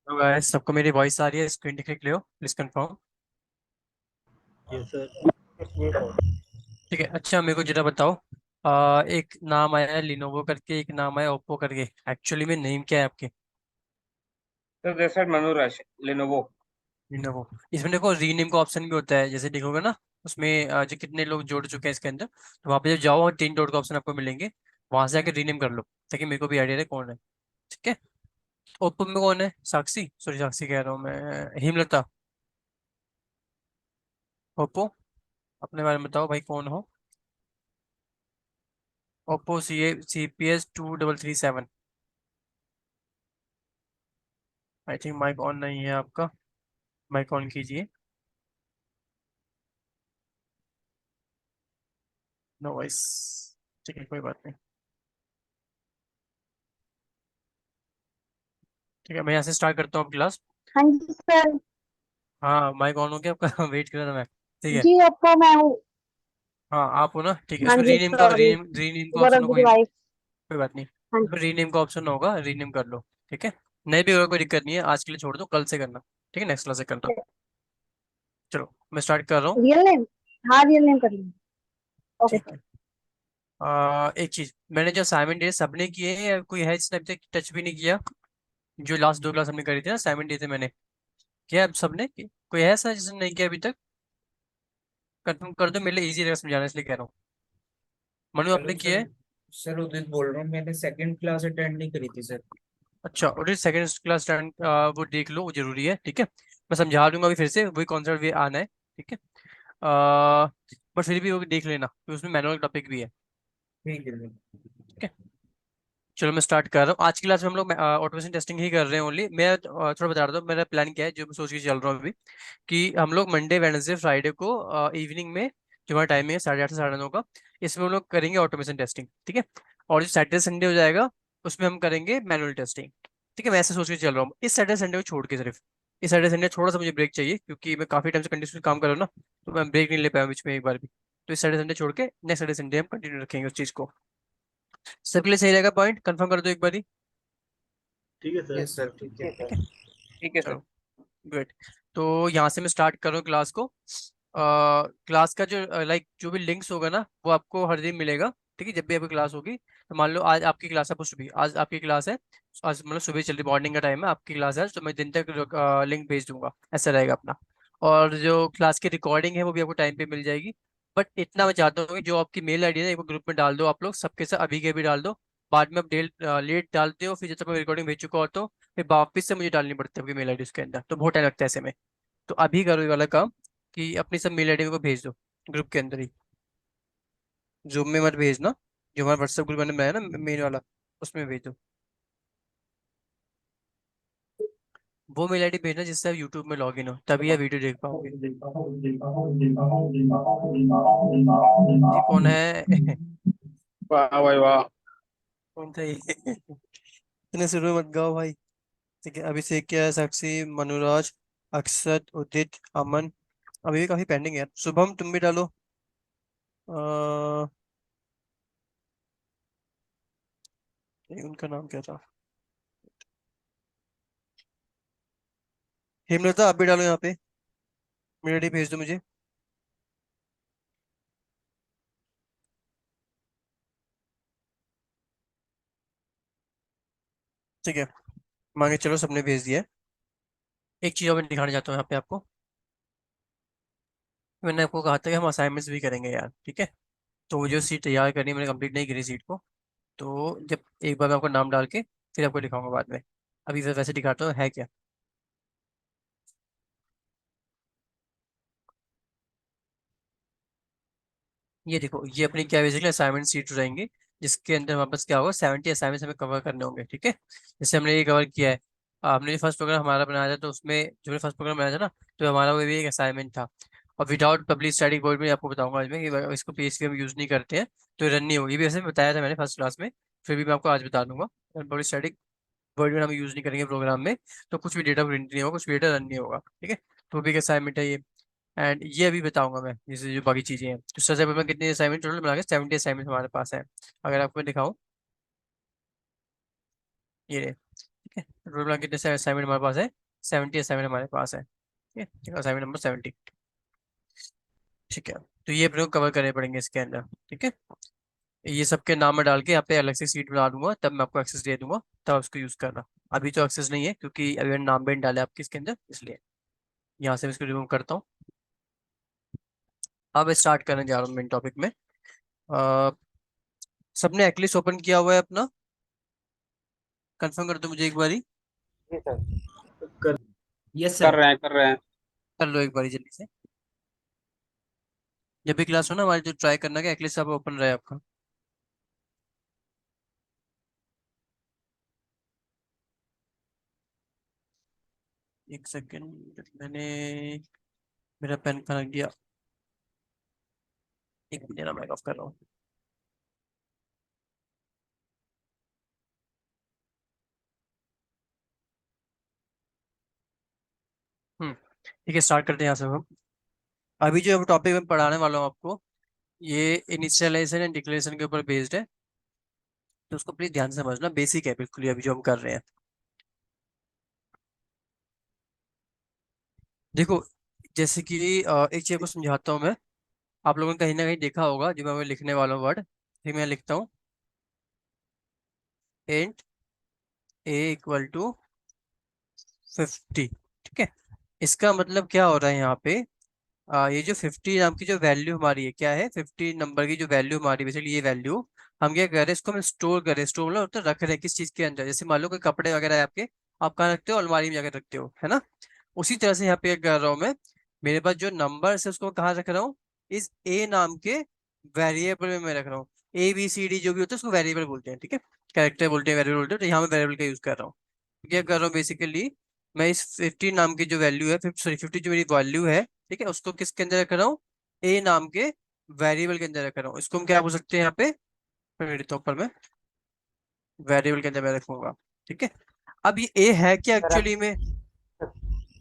तो गाइस सबको मेरी वॉइस आ रही है, स्क्रीन दिख रही हो? Please confirm. Yes sir. ठीक है, अच्छा मेरे को जरा बताओ। एक नाम आया है लिनोवो करके, एक नाम आया ओप्पो करके। एक्चुअली में नेम क्या है आपके? सर जैसा मनोराज लेनोवो। लिनोवो। इसमें देखो रीनेम का ऑप्शन भी होता है, जैसे देखोगे ना उसमें जो कितने लोग जोड़ चुके हैं इसके अंदर, तो वहाँ पे जब जाओ और 3 डॉट का ऑप्शन आपको मिलेंगे। वहां से आके रीनेम कर लो, ताकि मेरे को भी आइडिया रहे कौन है। ठीक है। ओप्पो में कौन है? साक्षी, सॉरी साक्षी कह रहा हूँ मैं, हेमलता। ओप्पो, अपने बारे में बताओ भाई, कौन हो? Oppo CPS 2337। I think mike on नहीं है आपका। माइक ऑन कीजिए। No voice. ठीक है, कोई बात नहीं। ठीक है, मैं यहाँ से स्टार्ट करता हूँ क्लास। हाँ जी सर। हाँ, माइक ऑन हो गया आपका। वेट कर रहा था मैं। ठीक है। जी ओप्पो मैं हूँ। हाँ आप हो ना, ठीक है। हाँ इसमें जी रीनेम का सॉरी। रीनेम रीनेम का ऑप्शन गौरव हो, की कोई वाइफ। कोई बात नहीं। हाँ इसमें रीनेम का ऑप्शन होगा, रीनेम कर लो। ठीक है। नहीं भी होगा कोई दिक्कत नहीं है, आज के लिए छोड़ दो, कल से करना। ठीक है, नेक्स्ट क्लास से करना। जी। चलो मैं स्टार्ट कर रहा हूँ। Real name. हाँ रियल नेम कर लेंगे। ओके ठीक सर। है। एक चीज, मैंने जो असाइनमेंट दिए सबने किए हैं या कोई है जिसने अभी तक टच भी नहीं किया? जो लास्ट 2 क्लास हमने करी थी ना, असाइनमेंट दिए थे मैंने, किया अब सबने? कोई है ऐसा जिसने नहीं किया अभी तक? कंफर्म कर दो, मेरे लिए इजी रहेगा समझाना, इसलिए कह रहा हूँ। मनु, आपने हेलो किया सर। है? सर उदित बोल रहा हूँ, मैंने सेकंड क्लास अटेंड नहीं करी थी सर। अच्छा, और सेकंड क्लास स्टैंड वो देख लो, वो जरूरी है। ठीक है, मैं समझा दूंगा अभी फिर से, वही कॉन्सेप्ट भी आना है। ठीक है। बट फिर भी वो देख लेना, क्योंकि उसमें मैनुअल टॉपिक भी है। ठीक है सर। ठीक है। चलो मैं स्टार्ट कर रहा हूँ। आज की क्लास में हम लोग ऑटोमेशन टेस्टिंग ही कर रहे हैं ओनली। मैं थोड़ा बता रहा हूँ मेरा प्लान क्या है, जो मैं सोच के चल रहा हूँ अभी। कि हम लोग मंडे वेडनेसडे फ्राइडे को इवनिंग में, जो हमारा टाइमिंग है 8:30 से 9:30 का, इसमें हम लोग करेंगे ऑटोमेशन टेस्टिंग। ठीक है। और जो सैटरडे संडे हो जाएगा, उसमें हम करेंगे मैनुअल टेस्टिंग। ठीक है, मैं ऐसे सोच के चल रहा हूँ, इस सैटरडे संडे को छोड़ के सिर्फ। इस सैटरडे संडे थोड़ा सा मुझे ब्रेक चाहिए, क्योंकि मैं काफी टाइम से कंटिन्यूसली काम कर रहा हूँ ना, तो मैं ब्रेक नहीं ले पाया बीच में एक बार भी। तो इस सैटरडे संडे छोड़ के नेक्स्ट सैटरडे संडे हम कंटिन्यू रखेंगे उस चीज को। सबके लिए सही रहेगा? पॉइंट कंफर्म कर दो एक बार। ठीक है सर। यस सर, ठीक है। ठीक है। ठीक है सर। चलो, गुड। तो यहाँ से मैं स्टार्ट कर रहा हूँ क्लास को। क्लास का जो लाइक जो भी लिंक्स होगा ना, वो आपको हर दिन मिलेगा। ठीक है, जब भी आपकी क्लास होगी, तो मान लो आज आपकी क्लास है, कुछ भी आज आपकी क्लास है, आज मतलब सुबह चल रही मॉर्निंग का टाइम है, आपकी क्लास है, तो मैं दिन तक लिंक भेज दूंगा, ऐसा रहेगा अपना। और जो क्लास की रिकॉर्डिंग है वो भी आपको टाइम पे मिल जाएगी। बट इतना मैं चाहता हूँ कि जो आपकी मेल आईडी है ना, एक ग्रुप में डाल दो आप लोग, सबके साथ अभी के भी डाल दो। बाद में आप लेट डालते हो, फिर जब तक मैं रिकॉर्डिंग भेज चुका हो तो फिर वापस से मुझे डालनी पड़ती है आपकी मेल आईडी उसके अंदर, तो बहुत टाइम लगता है ऐसे में। तो अभी करो ये वाला काम, कि अपनी सब मेल आईडी को भेज दो ग्रुप के अंदर ही। जूम में मत भेजना, जो हमारा व्हाट्सएप ग्रुप मैंने बनाया ना मेन वाला, उसमें भेज दो। वो मेल आईडी भेजना जिससे आप यूट्यूब में लॉग इन हो, तभी आप वीडियो देख पाओगे। ये कौन है? वाह भाई वाह। कौन था ये? इतने शुरू में मत गाओ भाई। ठीक है, अभिषेक क्या है, साक्षी, मनुराज, अक्षत, उदित, अमन। अभी भी काफी पेंडिंग है यार। शुभम तुम भी डालो। उनका नाम क्या था? हेमलता, आप भी डालो यहाँ पे, मेल आईडी भेज दो मुझे। ठीक है, मांगे चलो, सबने भेज दिया है। एक चीज और मैं दिखाना चाहता हूँ यहाँ पे आपको। मैंने आपको कहा था कि हम असाइनमेंट्स भी करेंगे यार, ठीक है। तो वो जो सीट तैयार करनी है, मैंने कंप्लीट नहीं करी सीट को। तो जब एक बार मैं आपको नाम डाल के फिर आपको दिखाऊंगा बाद में। अभी वैसे दिखाता हूँ है क्या। ये देखो, ये अपनी क्या बेसिकली असाइनमेंट सीट रहेंगे, जिसके अंदर हमारे पास क्या होगा, 70 असाइनमेंट्स हमें कवर करने होंगे। ठीक है, जैसे हमने ये कवर किया है। हमने जो फर्स्ट प्रोग्राम हमारा बनाया था, तो उसमें जो फर्स्ट प्रोग्राम बनाया था ना, तो हमारा वो भी एक असाइनमेंट था। और विदाउट पब्लिक स्टैटिक वॉइड में आपको बताऊंगा आज में कि इसको पीएचपी हम यूज नहीं करते हैं, तो रन नहीं होगी। ये भी वैसे बताया था मैंने फर्स्ट क्लास में, फिर भी मैं आपको आज बता दूंगा। पब्लिक स्टैटिक वर्ड में हम यूज नहीं करेंगे प्रोग्राम में, तो कुछ भी डेटा प्रिंट नहीं होगा, कुछ भी डेटा रन नहीं होगा। ठीक है, तो वो भी एक असाइनमेंट है ये। एंड ये अभी बताऊंगा मैं, जैसे जो बाकी चीजें हैं, तो सबसे पहले मैं कितने असाइनमेंट टोटल बना के 70 असाइनमेंट हमारे पास है। अगर आपको मैं दिखाऊं, ये रहे। ठीक है, टोटल मिला कितने से असाइनमेंट हमारे पास है? 70 असाइनमेंट हमारे पास है, ठीक है, असाइनमेंट नंबर 70। ठीक है, तो ये अपने को कवर करने पड़ेंगे इसके अंदर, ठीक है। ये सबके नाम में डाल के यहाँ पे अलग से सीट बना दूंगा, तब मैं आपको एक्सेस दे दूंगा, तब उसको यूज करना। अभी तो एक्सेस नहीं है क्योंकि अभी मैंने नाम भी नहीं डाले आपके इसके अंदर, इसलिए यहाँ से मैं इसको रिमूव करता हूँ। अब स्टार्ट करने जा रहा हूँ मेन टॉपिक में। अ, सबने एक्लिस ओपन किया हुआ है अपना? कंफर्म कर दो मुझे एक बारी। जी सर। यस कर सर। रहे हैं कर रहे हैं। कर लो एक बारी जल्दी से। जब भी क्लास हो ना हमारी, तो ट्राई करना कि एक्लिस सब ओपन रहे आपका। एक सेकेंड, मैंने मेरा पेन कहाँ रख दिया? एक मिनट, मैं ऑफ कर रहा हूँ। ठीक है, स्टार्ट करते हैं यहाँ से हम। अभी जो टॉपिक मैं पढ़ाने वाला हूँ आपको, ये इनिशियलाइजेशन एंड डिक्लेरेशन के ऊपर बेस्ड है, तो उसको प्लीज ध्यान से समझना, बेसिक है बिल्कुल ही अभी जो हम कर रहे हैं। देखो, जैसे कि एक चीज को समझाता हूँ मैं। आप लोगों ने कहीं ना कहीं देखा होगा, जो मैं लिखने वाला हूँ वर्ड, फिर मैं लिखता हूँ इंट ए इक्वल टू 50, ठीक है। इसका मतलब क्या हो रहा है यहाँ पे? ये जो 50 नाम की जो वैल्यू हमारी है, क्या है, 50 नंबर की जो वैल्यू हमारी, बेसिकली ये वैल्यू हम क्या कर रहे हैं, इसको हम स्टोर कर रहे हैं। स्टोर मतलब तो रख रहे हैं किस चीज के अंदर? जैसे मान लो कोई कपड़े वगैरह है आपके, आप कहाँ रखते हो? अलमारी में जाकर रखते हो, है ना। उसी तरह से यहाँ पे क्या कर रहा हूँ मैं, मेरे पास जो नंबर है उसको कहाँ रख रहा हूँ? इस ए नाम के वेरिएबल में मैं रख रहा हूँ। ए बी सी डी जो भी होता है उसको वेरिएबल बोलते हैं, ठीक है। कैरेक्टर बोलते हैं, वेरिएबल बोलते हैं, तो यहाँ मैं वेरिएबल का यूज कर रहा हूँ। क्या कर रहा हूँ बेसिकली, मैं इस 50 नाम की जो वैल्यू है, सॉरी 50 जो मेरी वैल्यू है, ठीक है, उसको किसके अंदर रख रहा हूँ? ए नाम के वेरिएबल के अंदर रख रहा हूँ। इसको हम क्या बोल सकते हैं यहाँ पे? मैं लिखता हूँ ऊपर में, वेरिएबल के अंदर मैं रखूंगा, ठीक है। अब ये ए है क्या सर एक्चुअली में?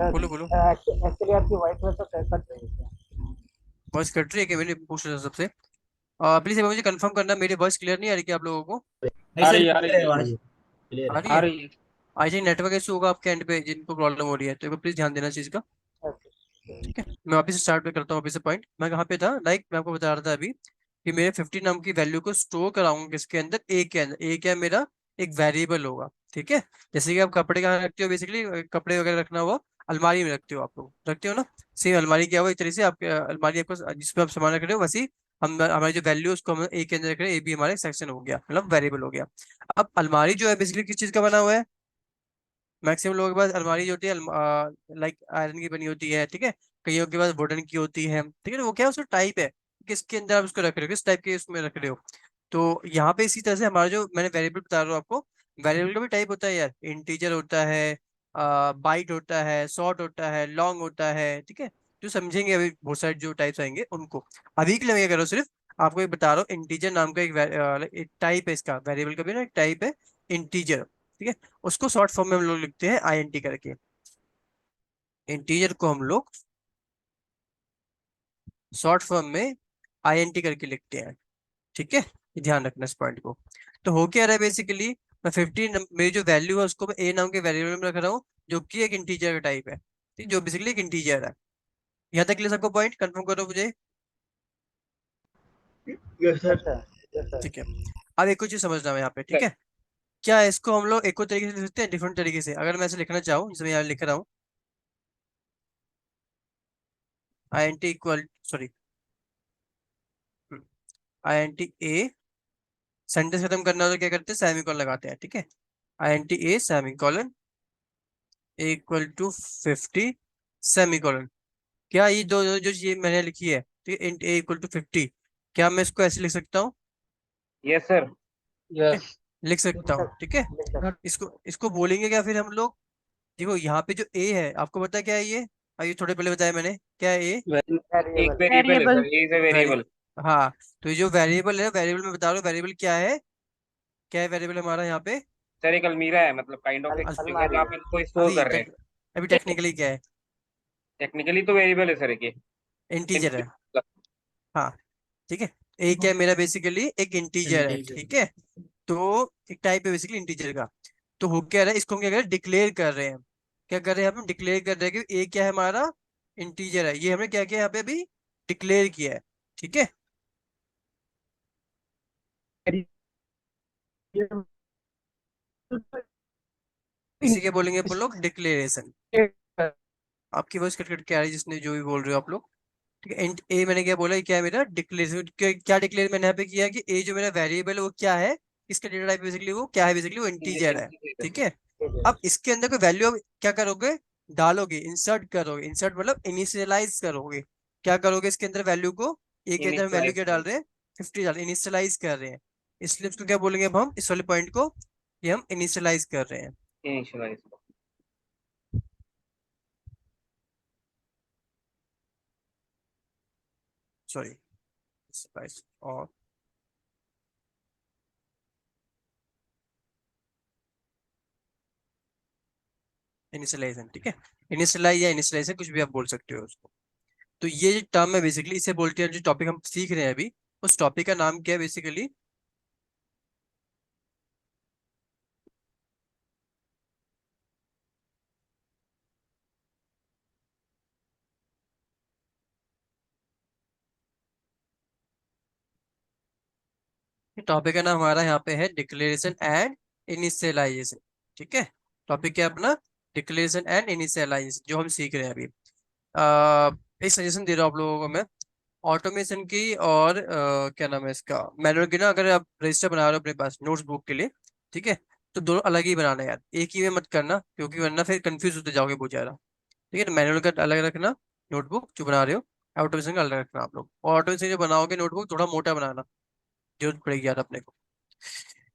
बोलो बोलो। एक्चुअली आपकी वॉइस में तो कट रही है। वॉइस कट रही है कि मैंने पूछ रहा था सबसे? प्लीज मुझे कंफर्म करना, मेरी वॉइस क्लियर नहीं आ रही क्या आप लोगों को? नहीं आ सर, रही है आ क्लियर रही है है आवाज। क्लियर आ है रही आ है। रही है। आई थिंक नेटवर्क इशू होगा आपके एंड पे, जिनको प्रॉब्लम हो रही है, तो प्लीज ध्यान देना चीज का। ठीक है, मैं वापस स्टार्ट पे करता हूँ। वापस से पॉइंट मैं कहाँ पे था, मैं आपको बता रहा था अभी कि मेरे 50 नाम की वैल्यू को स्टोर कराऊंगा किसके अंदर? ए के अंदर। ए क्या है मेरा? एक वेरिएबल होगा, ठीक है। जैसे कि आप कपड़े कहाँ रखते हो, बेसिकली कपड़े वगैरह रखना हुआ अलमारी में रखते हो, आप लोग रखते हो ना। सेम अलमारी क्या हुआ, इस तरह से आपके अलमारी आपको जिसपे आप सामान रख रहे हो, वैसे हम हमारी जो वैल्यू उसको हम ए के अंदर रख रहे हैं। ए भी हमारा सेक्शन हो गया, मतलब वेरिएबल हो गया। अब अलमारी जो है बेसिकली किस चीज का बना हुआ है? मैक्सिमम लोगों के पास अलमारी जो होती है लाइक आयरन की बनी होती है, ठीक है। कईयों के पास वुडन की होती है, ठीक है। तो वो क्या है, उसका टाइप है, किसके अंदर आप उसको रख रहे हो, किस टाइप के उसमें रख रहे हो। तो यहाँ पे इसी तरह से हमारा जो मैंने वेरिएबल बता रहा हूँ आपको, वेरिएबल का भी टाइप होता है यार। इंटीजर होता है, बाइट होता है, शॉर्ट होता है, लॉन्ग होता है, ठीक है। जो समझेंगे अभी बहुत सारे जो टाइप्स आएंगे उनको। अभी के लिए मैं क्या करो, सिर्फ आपको ये बता रहा हूँ, इंटीजर नाम का एक टाइप है इसका, वेरिएबल का भी ना एक टाइप है, इंटीजर, ठीक है। उसको शॉर्ट फॉर्म में हम लोग लिखते हैं आईएनटी करके। इंटीजर को हम लोग शॉर्ट फॉर्म में आईएनटी करके लिखते हैं, ठीक है। ये ध्यान रखना इस पॉइंट को। तो हो क्या रहा है बेसिकली, मैं 15 मेरी जो वैल्यू है उसको मैं ए नाम के वेरिएबल में रख रहा हूँ, जो कि एक इंटीजर का टाइप है, ठीक, जो बेसिकली एक इंटीजर है। यहाँ तक के लिए सबको पॉइंट कंफर्म करो मुझे। Yes sir. Yes sir. ठीक है, अब एक और चीज समझना है यहाँ पे, ठीक है। क्या इसको हम लोग एक और तरीके से लिख सकते हैं, डिफरेंट तरीके से? अगर मैं ऐसे लिखना चाहूँ, जैसे मैं यहाँ लिख रहा हूँ I N T equal, sorry, I N T a, sentence खत्म करना हो तो क्या करते हैं, सेमीकोलन लगाते हैं, ठीक है। I N T a semicolon equal to 50 semicolon. क्या ये जो चीज मैंने लिखी है, ठीक है, इंट ए इक्वल टू 50, क्या मैं इसको ऐसे लिख सकता हूँ? Yes sir. ठीक है, यस। लिख सकता हूँ, ठीक है। इसको इसको बोलेंगे क्या फिर हम लोग? देखो यहाँ पे जो ए है, आपको पता है क्या है ये? ये थोड़े पहले बताया मैंने, क्या है ए? एक वेरिएबल है variable. Sir, A is a very, variable. हाँ। तो ये जो वेरिएबल है, वेरिएबल में बता रहा हूँ वेरिएबल क्या है, क्या है वेरिएबल हमारा यहाँ पे? सर एक अलमीरा है, मतलब काइंड ऑफ एक जगह जहाँ पे इसको स्टोर अभी कर रहे हैं। अभी टेक्निकली क्या है? टेक्निकली तो वेरिएबल है सर एक ये। इंटीजर है, Integer। हाँ, ठीक है। ए क्या है मेरा? बेसिकली एक इंटीजर है, इंटीजर। ठीक है। तो एक टाइप है बेसिकली इंटीजर का। तो हो क्या रहा है, इसको हम क्या कर रहे हैं, डिक्लेयर कर रहे हैं। क्या कर रहे हैं, हम डिक्लेयर कर रहे हैं कि ए क्या है हमारा, इंटीजर है। ये हमने क्या किया यहाँ पे अभी, डिक्लेयर किया है। ठीक है, इसी के बोलेंगे अपन लोग डिक्लेरेशन। आपकी वॉइस कट कट के आ रही है, जिसने जो भी बोल रहे हो आप लोग। ठीक है, इंट ए मैंने क्या बोला, ये क्या है मेरा डिक्लेरेशन। क्या डिक्लेयर मैंने यहाँ पे किया कि ए जो मेरा वेरिएबल है वो क्या है, इसका डेटा टाइप बेसिकली वो क्या है, बेसिकली वो इंटीजर है। ठीक है, अब इसके अंदर कोई वैल्यू क्या करोगे, डालोगे, इंसर्ट करोगे। इंसर्ट मतलब इनिशियलाइज करोगे। क्या करोगे इसके अंदर वैल्यू को, ए के अंदर वैल्यू क्या डाल रहे हैं, 50 डाल, इनिशियलाइज कर रहे हैं। इसलिए उसको क्या बोलेंगे अब हम, इस वाले पॉइंट को, ये हम इनिशियलाइज कर रहे हैं। इनिशियलाइज। सॉरी, और इनिशियलाइजेशन। ठीक है, इनिशियलाइज या इनिशियलाइजेशन कुछ भी आप बोल सकते हो उसको। तो ये जो टर्म है बेसिकली, इसे बोलते हैं, जो टॉपिक हम सीख रहे हैं अभी, उस टॉपिक का नाम क्या है बेसिकली, टॉपिक का नाम हमारा यहाँ पे है डिक्लेरेशन एंड इनिशियलाइजेशन। ठीक है, टॉपिक क्या है अपना, डिक्लेरेशन एंड इनिशियलाइजेशन, जो हम सीख रहे हैं अभी। एक सजेशन दे रहा हूँ आप लोगों को मैं, ऑटोमेशन की और क्या नाम है इसका, मैनुअल की ना, अगर आप रजिस्टर बना रहे हो अपने पास नोट्स बुक के लिए, ठीक है, तो दोनों अलग ही बनाना है यार, एक ही में मत करना, क्योंकि वरना फिर कंफ्यूज होते जाओगे बहुत ज्यादा। ठीक है, तो मैनुअल का अलग रखना, नोटबुक जो बना रहे हो, ऑटोमेशन का अलग रखना आप लोग। और ऑटोमेशन जो बनाओगे नोटबुक थोड़ा मोटा बनाना, जरूरत पड़ेगी यार अपने को।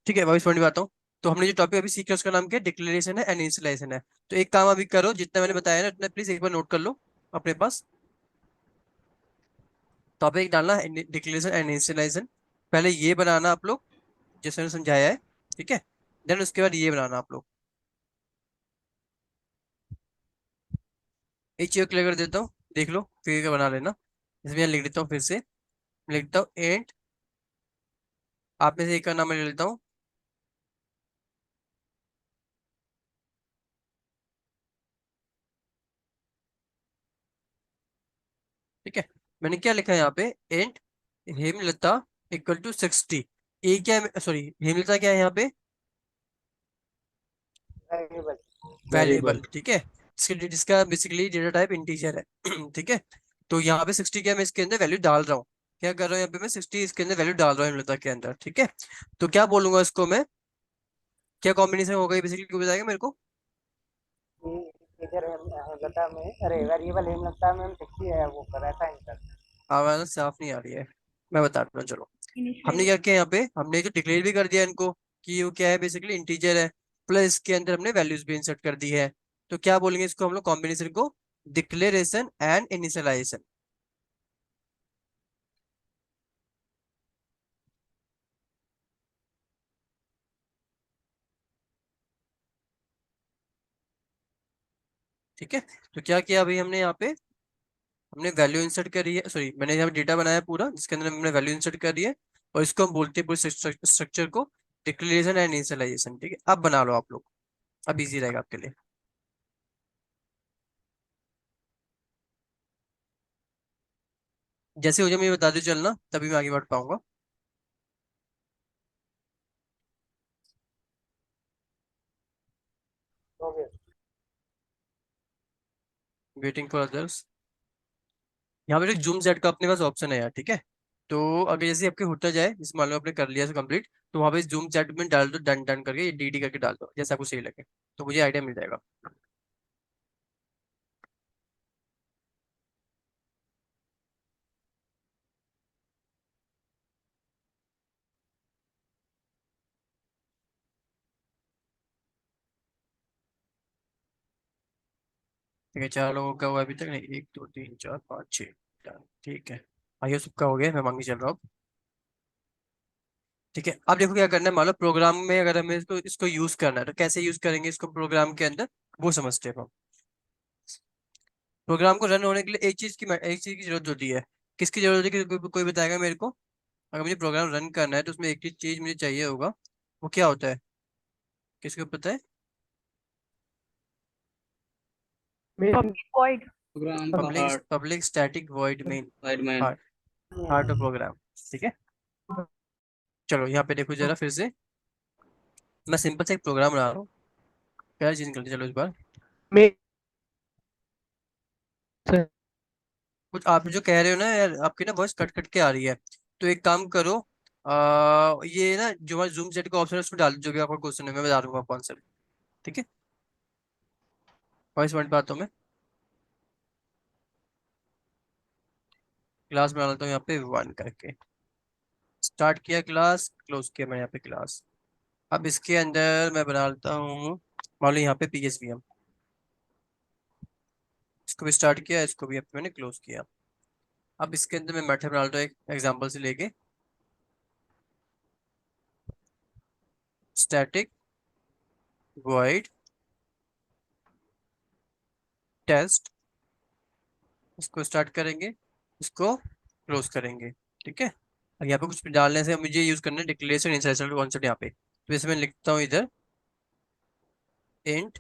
ठीक है, वापस पॉइंट पे आता हूँ। तो हमने जो टॉपिक अभी सीखा उसका नाम क्या है, डिक्लेरेशन है एंड इनिशियलाइजेशन है। तो एक काम अभी करो, जितना मैंने बताया ना उतना प्लीज एक बार नोट कर लो अपने पास। टॉपिक डालना है डिक्लेरेशन एंड इनिशियलाइजेशन, पहले ये बनाना आप लोग जैसे मैंने समझाया है। ठीक है, देन उसके बाद ये बनाना आप लोग। एक चीज क्लियर कर देता हूँ, देख लो फिर क्या बना लेना। इसमें यहाँ लिख देता हूँ फिर से, लिखता हूँ एंड, आप में से एक का नाम मैं ले लेता हूँ। ठीक है, मैंने क्या लिखा है यहाँ पे, एंड हेमलता इक्वल टू 60। ए क्या है, सॉरी, हेमलता क्या है यहाँ पे, वेरिएबल। वेरिएबल। ठीक है, जिसका बेसिकली डेटा टाइप इंटीजर है। ठीक है, तो यहाँ पे 60 क्या मैं इसके अंदर वैल्यू डाल रहा हूँ, क्या कर रहा हूँ यहाँ पे मैं 60 इसके अंदर वैल्यू डाल रहा हूँ हेमलता के अंदर। ठीक है, तो क्या बोलूंगा इसको मैं, क्या कॉम्बिनेशन होगा ये बेसिकली, क्यों बताएगा मेरे को। इधर हेमलता में, अरे वेरिएबल हेमलता में हम 60 है वो कर ऐसा आंसर। आवाज साफ नहीं आ रही है, मैं बताता हूँ चलो। हमने इनिशियली क्या किया यहाँ पे, हमने तो डिक्लेयर भी कर दिया इनको कि वो क्या है बेसिकली इंटीजर है, प्लस इसके अंदर हमने वैल्यूज भी इंसर्ट कर दी है। तो क्या बोलेंगे इसको हम लोग, कॉम्बिनेशन को डिक्लेरेशन एंड इनिशियलाइजेशन। ठीक है, तो क्या किया अभी हमने यहाँ पे, हमने वैल्यू इंसर्ट करी है, सॉरी मैंने यहाँ पे डेटा बनाया पूरा जिसके अंदर हमने वैल्यू इंसर्ट करी है, और इसको हम बोलते हैं पूरे स्ट्रक्चर को डिक्लेरेशन एंड इनिशियलाइजेशन। ठीक है, अब बना लो आप लोग, अब इजी रहेगा आपके लिए। जैसे हो जाए मुझे बता दो चलना, तभी मैं आगे बढ़ पाऊंगा। हो गया। वेटिंग फॉर अदर्स, यहाँ पे जूम सेट का अपने पास ऑप्शन है यार। ठीक है, तो अगर जैसे आपके होता जाए, जैसे मान लो आपने कर लिया कंप्लीट, तो वहाँ पे जूम सेट में डाल दो, डन डन करके, ये डी करके डाल दो, जैसा आपको सही लगे, तो मुझे आइडिया मिल जाएगा। ठीक है, 4 लोगों का हुआ अभी तक नहीं, 1 2 3 4 5 6, डन। ठीक है, आइए सबका हो गया, मैं मांगी चल रहा हूँ। ठीक है, अब देखो क्या करना है, मान लो प्रोग्राम में अगर हमें इसको इसको यूज करना है, तो कैसे यूज करेंगे इसको प्रोग्राम के अंदर, वो समझते हैं हम। प्रोग्राम को रन होने के लिए एक चीज की जरूरत होती है। किसकी जरूरत है, कोई बताएगा मेरे को। अगर मुझे प्रोग्राम रन करना है तो उसमें एक ही चीज मुझे चाहिए होगा, वो क्या होता है, किसको पता है। void. प्रोग्राम का public public static void main hardman heart of program. ठीक है, चलो यहाँ पे देखो जरा फिर से, मैं सिंपल से एक प्रोग्राम बना रहा हूँ, क्या चीज निकलती है, चलो इस बार कुछ आप जो कह रहे हो ना यार, आपकी ना वॉइस कट कट के आ रही है, तो एक काम करो, ये ना जो हमारे जूम चैट का ऑप्शन है उसमें डाल दो, जो भी आपका क्वेश्चन है मैं बता दूंगा आपको आंसर। ठीक है, वॉइस पॉइंट पे आता हूँ मैं, क्लास बना लेता हूँ यहाँ पे 1 करके, स्टार्ट किया क्लास, क्लोज किया मैं यहाँ पे क्लास। अब इसके अंदर मैं बना लेता हूँ, मान लो यहाँ पे PSVM, इसको भी स्टार्ट किया, इसको भी मैंने क्लोज किया। अब इसके अंदर मैं मेथड बना लेता हूँ एक एग्जांपल से लेके, स्टैटिक वॉइड टेस्ट, इसको स्टार्ट करेंगे, इसको क्लोज करेंगे। ठीक है, अब यहाँ पे कुछ डालने से मुझे यूज करना है डिक्लेरेशन इंसर्शन कॉन्सेप्ट यहाँ पे, तो इसमें लिखता हूँ इधर इंट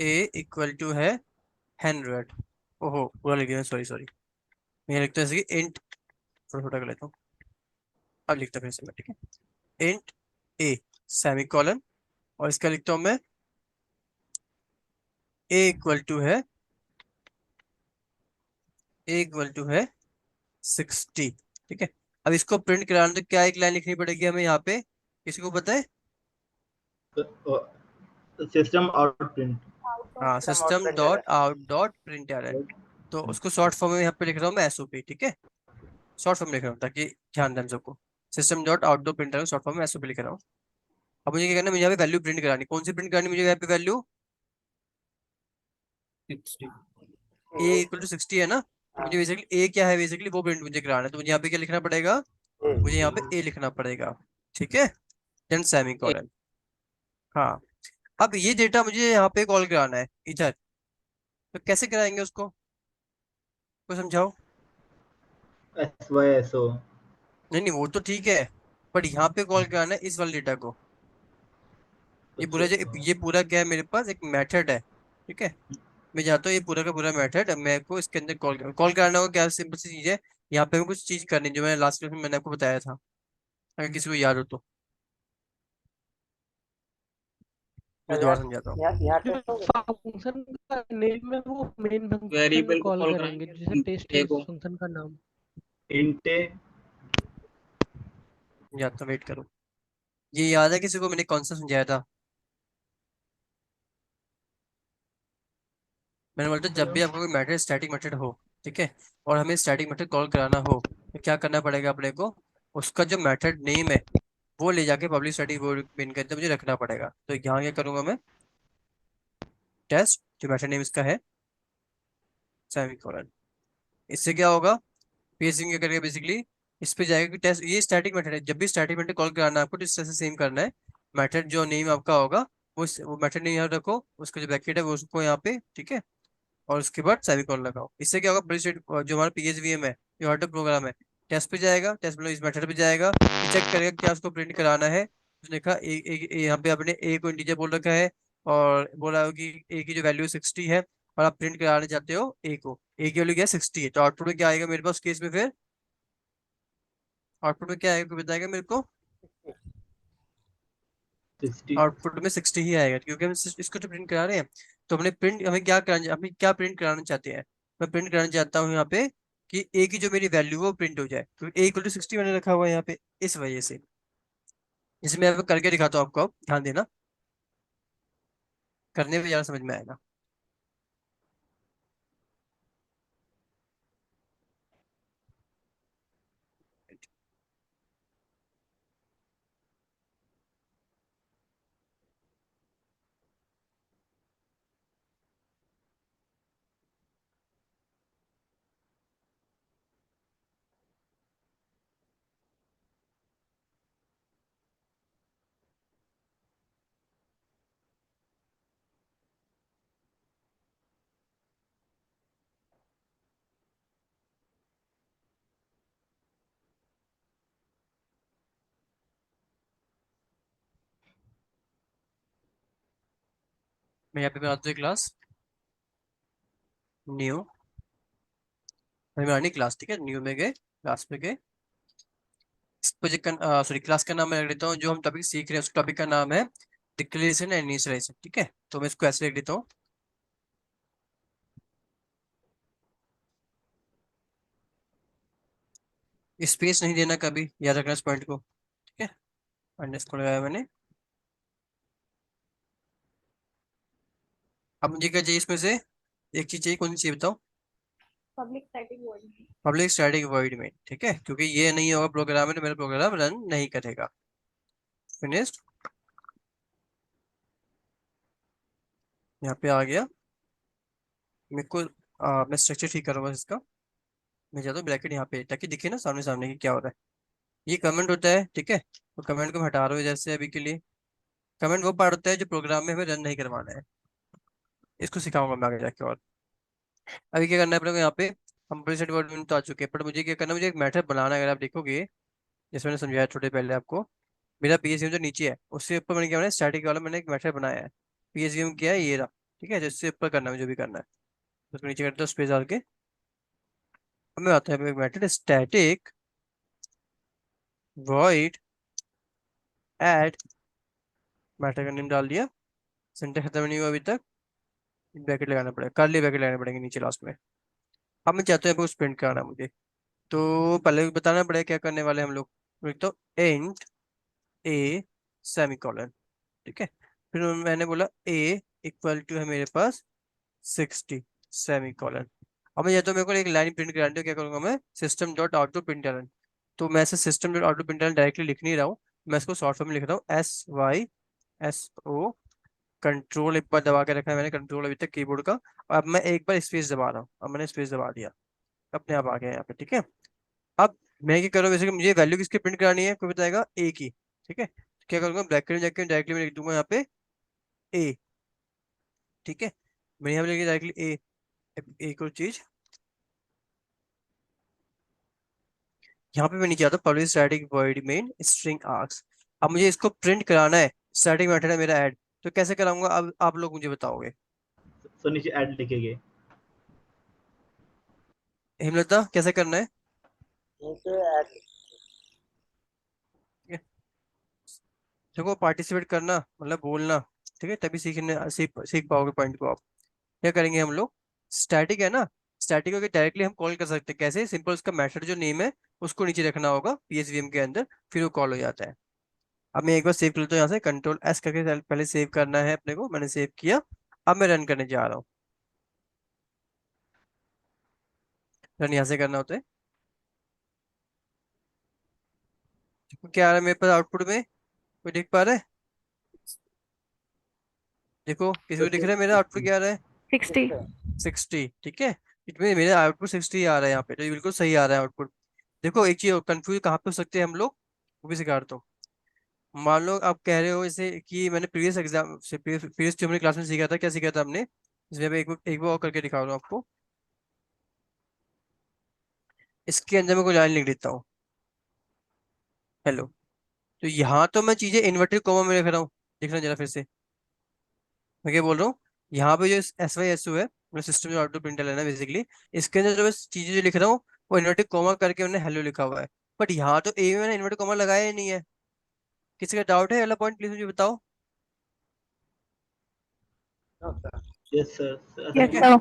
a इक्वल टू है 100, ओहो पूरा लिख दिया, सॉरी सॉरी, मैं लिखता हूँ जैसे कि इंट, थोड़ा छोटा कर लेता हूँ, अब लिखता हूँ फिर से मैं। ठीक है, इंट a सेमी कॉलन, और इसका लिखता हूँ मैं a इक्वल टू है a इक्वल टू है 60। ठीक है, अब इसको प्रिंट कराने तो क्या एक लाइन लिखनी पड़ेगी हमें यहाँ पे, किसी को पता है? System out print. हाँ, system dot out dot print error, तो उसको शॉर्ट फॉर्म में यहाँ पे लिख रहा हूँ मैं SOP। ठीक है, शॉर्ट फॉर्म लिख रहा हूँ ताकि ध्यान दें सबको, system dot out dot print error short form में SOP लिख रहा हूँ। अब मुझे क्या करना है, मुझे यहाँ पे वैल्यू प्रिंट करानी, कौन सी प्रिंट करानी मुझे यहाँ पे वैल्यू, 60 a इक्वल टू 60 है ना, तो मुझे बेसिकली a क्या है, बेसिकली वो प्रिंट मुझे कराना है, तो मुझे यहाँ पे क्या लिखना पड़ेगा, मुझे यहाँ पे a लिखना पड़ेगा। ठीक है, देन सेमी कॉलन। हाँ, अब ये डेटा मुझे यहाँ पे कॉल कराना है इधर, तो कैसे कराएंगे उसको, को समझाओ। SYSO। नहीं नहीं वो तो ठीक है, बट यहाँ पे कॉल कराना है इस वाले डेटा को, ये पूरा जो, ये पूरा क्या है मेरे पास एक मेथड है। ठीक है, मैं चाहता हूँ ये पूरा का पूरा मेथड मेरे को इसके अंदर कॉल कराना होगा, क्या सिंपल सी चीज है, यहाँ पे हमें कुछ चीज करनी है, जो मैंने लास्ट क्लास में मैंने आपको बताया था, अगर किसी को याद हो तो मैं दोबारा समझाता हूँ। यहाँ टेस्ट हो गया। फंक्शन का नेम है वो मेन फंक्शन में वेरिएबल को कॉल कॉल करेंगे, कराएंगे जैसे टेस्ट है a को। फंक्शन का नाम। इंट समझाता हूँ, वेट करो, ये याद है किसी को मैंने कौन सा समझाया था, मैंने बोला था जब भी आपको कोई मेथड स्टैटिक मेथड हो, ठीक है, और हमें स्टैटिक मेथड कॉल कराना हो, तो क्या करना पड़ेगा अपने को, उसका जो मेथड नेम है वो ले जाके पब्लिक स्टैटिक वॉइड मेन के अंदर मुझे रखना पड़ेगा। तो यहाँ क्या करूंगा मैं, टेस्ट जो मेथड नेम इसका है सेमीकोलन, इससे क्या होगा, पेसिंग क्या करेगा बेसिकली, इस पे जाएगा कि टेस्ट, ये स्टैटिक मेथड है, जब भी स्टैटिक मेथड कॉल कराना है आपको तो इस तरह से सेम करना है, मेथड जो नेम आपका होगा वो मेथड नेम यहाँ रखो, उसका जो ब्रैकेट है वो उसको यहाँ पे, ठीक है, और उसके बाद सेमीकोलन लगाओ। इससे क्या होगा, प्रीसेट जो हमारा PSVM है, जो हॉट प्रोग्राम है, टेस्ट पे जाएगा, टेस्ट मतलब इस मेथड पे जाएगा, चेक करेगा क्या उसको प्रिंट कराना है, उसने कहा यहाँ पे आपने a को इंटीजर बोल रखा है, और बोला हो कि a की जो वैल्यू 60 है, और आप प्रिंट कराने चाहते हो a को, a की वैल्यू क्या 60 है, तो आउटपुट में क्या आएगा मेरे पास केस में, फिर आउटपुट में क्या आएगा, कोई बताएगा मेरे को, 60। आउटपुट में 60 ही आएगा, क्योंकि हम इसको तो प्रिंट करा रहे हैं। तो हमने प्रिंट, हमें क्या प्रिंट कराना चाहते हैं, मैं प्रिंट कराना चाहता हूँ यहाँ पे कि ए की जो मेरी वैल्यू है वो प्रिंट हो जाए, क्योंकि ए इक्वल टू 60 मैंने रखा हुआ है यहाँ पे, इस वजह से, जिसे मैं यहाँ पे करके दिखाता हूँ आपको, अब ध्यान देना, करने में ज्यादा समझ में आएगा। मैं यहाँ पे बनाता हूँ क्लास, न्यू, हमारी क्लास, ठीक है, न्यू में गए, क्लास पे गए। इस प्रोजेक्ट का सॉरी क्लास का नाम मैं रख देता हूँ, जो हम टॉपिक सीख रहे हैं उस टॉपिक का नाम है डिक्लेरेशन एंड इनिशियलाइजेशन, ठीक है। तो मैं इसको ऐसे लिख देता हूँ, स्पेस नहीं देना कभी, याद रखना इस पॉइंट को, ठीक है। अंडरस्कोर लगाया मैंने। अब मुझे क्या चाहिए इसमें से, एक चीज चाहिए, कौन सी चाहिए बताओ? Public static void. Public static void में, ठीक है, क्योंकि ये नहीं होगा प्रोग्राम में तो मेरा प्रोग्राम रन नहीं करेगा। फिनिश्ड, यहाँ पे आ गया। मेरे को मैं स्ट्रक्चर ठीक करूंगा इसका। मैं चाहता हूँ ब्रैकेट यहाँ पे, ताकि दिखे ना सामने सामने की क्या हो रहा है। ये कमेंट होता है, ठीक है, तो कमेंट को मैं हटा रहा हूँ जैसे अभी के लिए। कमेंट वो पार्ट होता है जो प्रोग्राम में हमें रन नहीं करवाना है, इसको सिखाऊंगा मैं आगे जाके। और अभी क्या करना है अपने को, यहाँ पे हम प्रीसेट वर्ड में तो आ चुके हैं, पर मुझे क्या करना है, मुझे एक मेथड बनाना है। अगर आप देखोगे, जैसे मैंने समझाया थोड़े पहले आपको, मेरा पीएसवीएम जो नीचे है उससे ऊपर मैंने क्या बनाया, स्टैटिक वाला मैंने एक मेथड बनाया है। पीएसवीएम क्या है, ये रहा, ठीक है, जिससे ऊपर करना है जो भी करना है। तो नीचे करते हो स्पेस डाल के, अब मैं आता है method static void add, method का नेम डाल दिया। सिंटेक्स खत्म नहीं हुआ अभी तक, ब्रैकेट लगाना पड़ेगा, कर्ली ब्रैकेट लगाने पड़ेंगे नीचे लास्ट में। अब मैं चाहता हूँ प्रिंट कराना मुझे, तो पहले बताना पड़ेगा क्या करने वाले हम लोग। तो इंट ए सेमीकोलन, ठीक है। फिर मैंने बोला ए इक्वल टू है मेरे पास 60 सेमीकोलन। अब मैं चाहता हूँ मेरे को एक लाइन प्रिंट करानी है, तो क्या करूंगा मैं, system dot out to println. तो मैं ऐसे system dot out to println directly लिख नहीं रहा हूँ, मैं इसको शॉर्ट फॉर्म में लिख रहा हूँ, SYSO। कंट्रोल एक बार दबा के रखा है मैंने, कंट्रोल अभी तक कीबोर्ड का। और अब मैं एक बार स्पेस दबा रहा हूँ, अब मैंने स्पेस दबा दिया, अपने आप आ गया यहाँ पे, ठीक है। अब मैं क्या कर रहा हूँ, वैसे मुझे वैल्यू किसकी प्रिंट करानी है, कोई बताएगा, ए की, ठीक है। तो क्या करूंगा, ब्रैकेट में जाके डायरेक्टली मैं लिख दूंगा यहाँ पे ए, ठीक है। मैं यहाँ पे लिख डायरेक्टली ए। एक और चीज, यहाँ पे मैं नीचे आता हूँ public static void main string arcs. अब मुझे इसको प्रिंट कराना है, स्टैटिक मेथड है मेरा ऐड, तो कैसे कराऊंगा अब आप लोग मुझे बताओगे। सो नीचे ऐड लिखेंगे। हेमलता कैसे करना है? नीचे ऐड ठीक है, देखो पार्टिसिपेट करना मतलब बोलना, ठीक है, तभी सीख पाओगे पॉइंट को आप। क्या करेंगे हम लोग, स्टैटिक है ना, स्टैटिक को डायरेक्टली हम कॉल कर सकते हैं, कैसे, सिंपल उसका मेथड जो नेम है उसको नीचे रखना होगा पीएसवीएम के अंदर, फिर वो कॉल हो जाता है। अब मैं एक बार सेव कर लेता हूँ, यहाँ से कंट्रोल एस करके पहले सेव करना है अपने को, मैंने सेव किया। अब मैं रन करने जा रहा हूँ, रन यहाँ से करना होता है। देखो क्या आ रहा है मेरे पास आउटपुट में, कोई देख पा रहा है? देखो किसी को दिख रहा है मेरा आउटपुट क्या आ रहा है? 60। 60, ठीक है। इसमें मेरा आउटपुट 60 आ रहा है यहाँ पे, तो ये बिल्कुल सही आ रहा है आउटपुट। देखो एक चीज कंफ्यूज कहाँ पे हो सकते हैं हम लोग, वो भी सिखा देता हूँ। मान लो आप कह रहे हो जैसे कि मैंने प्रीवियस एग्जाम से प्रीवियस जो हमने क्लास में सीखा था, क्या सीखा था हमने, इसमें मैं एक बार और करके दिखा रहा हूँ आपको। इसके अंदर मैं कोई लाइन लिख देता हूँ, हेलो। तो यहाँ तो मैं चीजें इन्वर्टेड कॉमा में लिख रहा हूँ, देखना जरा फिर से, मैं क्या बोल रहा हूँ। यहाँ पे जो SYSU है, मतलब सिस्टम जो ऑटो प्रिंटर है ना बेसिकली, इसके अंदर जो मैं चीजें जो लिख रहा हूँ वो इन्वर्टेड कॉमा करके मैंने हेलो लिखा हुआ है। बट यहाँ तो ए में मैंने इन्वर्टेड कॉमा लगाया ही नहीं है। किसी का डाउट है, अगला पॉइंट प्लीज मुझे बताओ। यस सर, यस ठीक है, सर।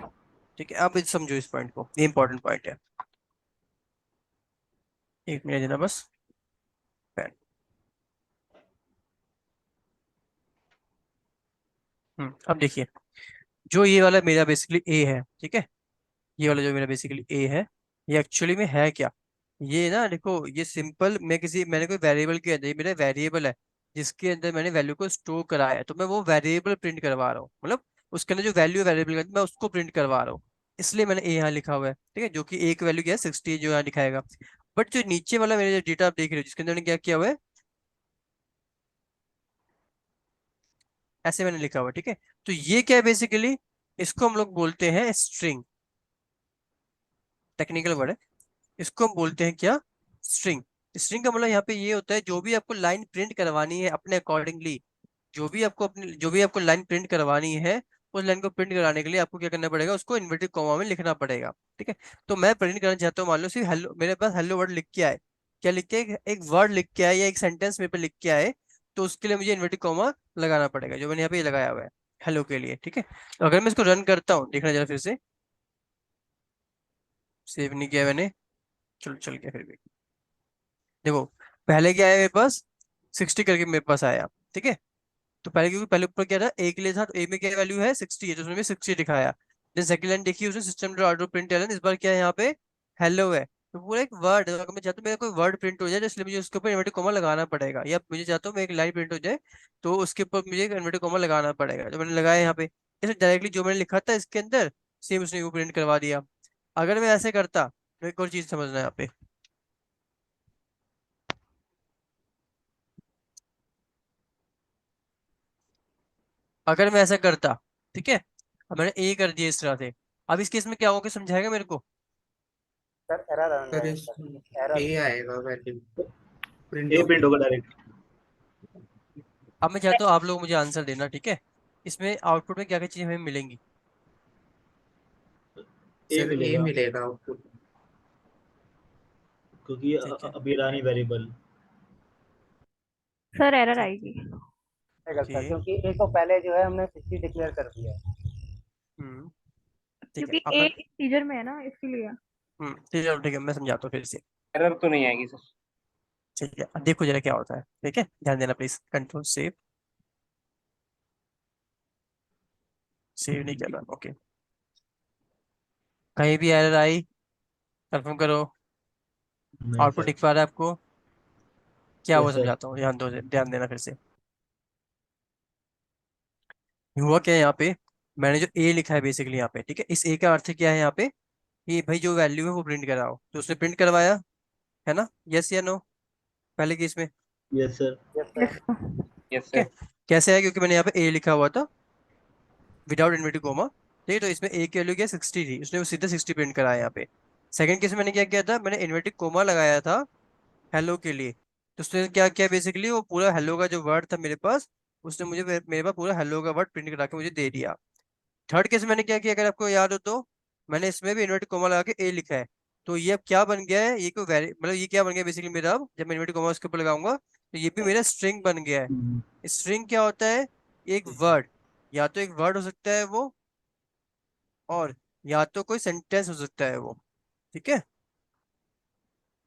ठीक है, आप समझो इस पॉइंट को, ये इंपॉर्टेंट पॉइंट है। एक मिनट देना बस, पेन। अब देखिए, जो ये वाला मेरा बेसिकली ए है, ठीक है, ये वाला जो मेरा बेसिकली ए है, ये एक्चुअली में है क्या। ये ना देखो, ये सिंपल, मैंने कोई वेरिएबल के अंदर, ये मेरा वेरिएबल है जिसके अंदर मैंने वैल्यू को स्टोर करा है, तो मैं वो वेरिएबल प्रिंट करवा रहा हूँ, मतलब उसके अंदर जो वैल्यू है वेरिएबल के अंदर मैं उसको प्रिंट करवा रहा हूँ। इसलिए मैंने ए यहाँ लिखा हुआ है, ठीक है, जो कि एक वैल्यू क्या है 60 जो यहाँ दिखाएगा। बट जो नीचे वाला मेरे जो डेटा आप देख रहे हो जिसके अंदर मैंने क्या किया हुआ है, ऐसे मैंने लिखा हुआ है, ठीक है। तो ये क्या है बेसिकली, इसको हम लोग बोलते हैं स्ट्रिंग, टेक्निकल वर्ड है, इसको हम बोलते हैं क्या, स्ट्रिंग। स्ट्रिंग का मतलब यहाँ पे ये होता है, जो भी आपको लाइन प्रिंट करवानी है अपने अकॉर्डिंगली, जो भी आपको लाइन प्रिंट करवानी है उस लाइन को प्रिंट कराने के लिए आपको क्या करना पड़ेगा, उसको इन्वर्टेड कॉमा में लिखना पड़ेगा। ठीक है, तो मैं प्रिंट करना चाहता हूँ, मान लो सिर्फ हेलो, मेरे पास हेलो वर्ड लिख के आए, क्या लिख के, एक वर्ड लिख के आए या एक सेंटेंस मेरे पे लिख के आए, तो उसके लिए मुझे इन्वर्टेड कॉमा लगाना पड़ेगा, जो मैंने यहाँ पे लगाया हुआ है हेलो के लिए। ठीक है, तो अगर मैं इसको रन करता हूँ, देखना जरा फिर से, सेव नहीं किया मैंने, चल चल गया फिर भी। देखो पहले क्या है मेरे पास, 60 करके मेरे पास आया। ठीक है, तो पहले क्योंकि पहले ऊपर क्या था, ए के लिए था, तो ए में क्या वैल्यू है 60 है, तो उसने 60 दिखाया। देन सेकंड लाइन देखिए उसने, सिस्टम डॉट आउट प्रिंट एलन, इस बार क्या है यहाँ पे हेलो है, तो पूरा एक वर्ड, अगर मैं चाहता हूँ मेरा कोई वर्ड प्रिंट हो जाए, तो इसलिए मुझे उसके ऊपर इन्वर्टेड कॉमा लगाना पड़ेगा, या मुझे चाहता हूँ मैं एक लाइन प्रिंट हो जाए, तो उसके ऊपर मुझे इन्वर्टेड कॉमा लगाना पड़ेगा, जो मैंने लगाया यहाँ पे। इसे डायरेक्टली जो मैंने लिखा था इसके अंदर, सेम उसने वो प्रिंट करवा दिया। अगर मैं ऐसे करता, तो एक और चीज समझना है यहाँ पे, अगर मैं ऐसा करता, ठीक है, अब मैंने ए कर दिया इस तरह से, अब इस केस में क्या होगा, समझाएगा मेरे को? सर एरर आ सर जाएगा इस सर, एरर। ए आएगा वैल्यू प्रिंट ए होगी। प्रिंट होगा डायरेक्ट। अब मैं चाहता हूँ आप लोग मुझे आंसर देना, ठीक है, इसमें आउटपुट में क्या क्या चीजें हमें मिलेंगी? ए सर ए मिलेगा, मिलेगा आउटपुट। क्योंकि ठीक है, अभी रानी वेरिएबल। सर एरर ठीक आएगी आएगा है, सर, क्योंकि ए को पहले जो है हमने 60 डिक्लेयर कर दिया है। हम्म, ठीक है, क्योंकि अब ए मैं, इंटीजर में है ना, इसीलिए। ठीक है, चलो ठीक है, मैं समझाता हूँ फिर से। एरर तो नहीं आएगी सर। ठीक है, अब देखो जरा क्या होता है, ठीक है, ध्यान देना प्लीज, कंट्रोल सेव, सेव नहीं कर रहा, ओके, कहीं भी एरर आई कंफर्म करो, नहीं आउटपुट सर। दिख पा रहा है आपको? क्या हुआ यस सर। समझाता हूँ, ध्यान दो, ध्यान देना फिर से। हुआ क्या है यहाँ पे, मैंने जो ए लिखा है बेसिकली यहाँ पे, ठीक है, इस ए का अर्थ क्या है यहाँ पे, कि भाई जो वैल्यू है वो प्रिंट कराओ, तो उसने प्रिंट करवाया, है ना, यस या नो, पहले केस में? Yes sir. Yes yes sir. Yes ठीक है, सर। कैसे है, क्योंकि मैंने यहाँ पे ए लिखा हुआ था विदाउट इन्वर्टेड कोमा, ठीक है, तो इसमें ए की वैल्यू क्या 60 थी, उसने वो सीधा 60 प्रिंट कराया यहाँ पे। सेकंड केस में मैंने क्या किया था, मैंने इन्वर्टेड कोमा लगाया था हेलो के लिए, तो उसने क्या किया बेसिकली, वो पूरा हेलो का जो वर्ड था मेरे पास, उसने मुझे मेरे पास पूरा हेलो का वर्ड प्रिंट करा के मुझे दे दिया। थर्ड केस में मैंने क्या किया, अगर आपको याद हो तो, मैंने इसमें भी इन्वर्टेड कोमा लगा के ए लिखा है, तो ये अब क्या बन गया है, ये कोई वेरी मतलब ये क्या बन गया बेसिकली मेरा, अब जब मैं इन्वर्टेड कोमा उसके ऊपर लगाऊंगा, तो ये भी मेरा स्ट्रिंग बन गया है। स्ट्रिंग क्या होता है, एक वर्ड, या तो एक वर्ड हो सकता है वो, और या तो कोई सेंटेंस हो सकता है वो। ठीक है,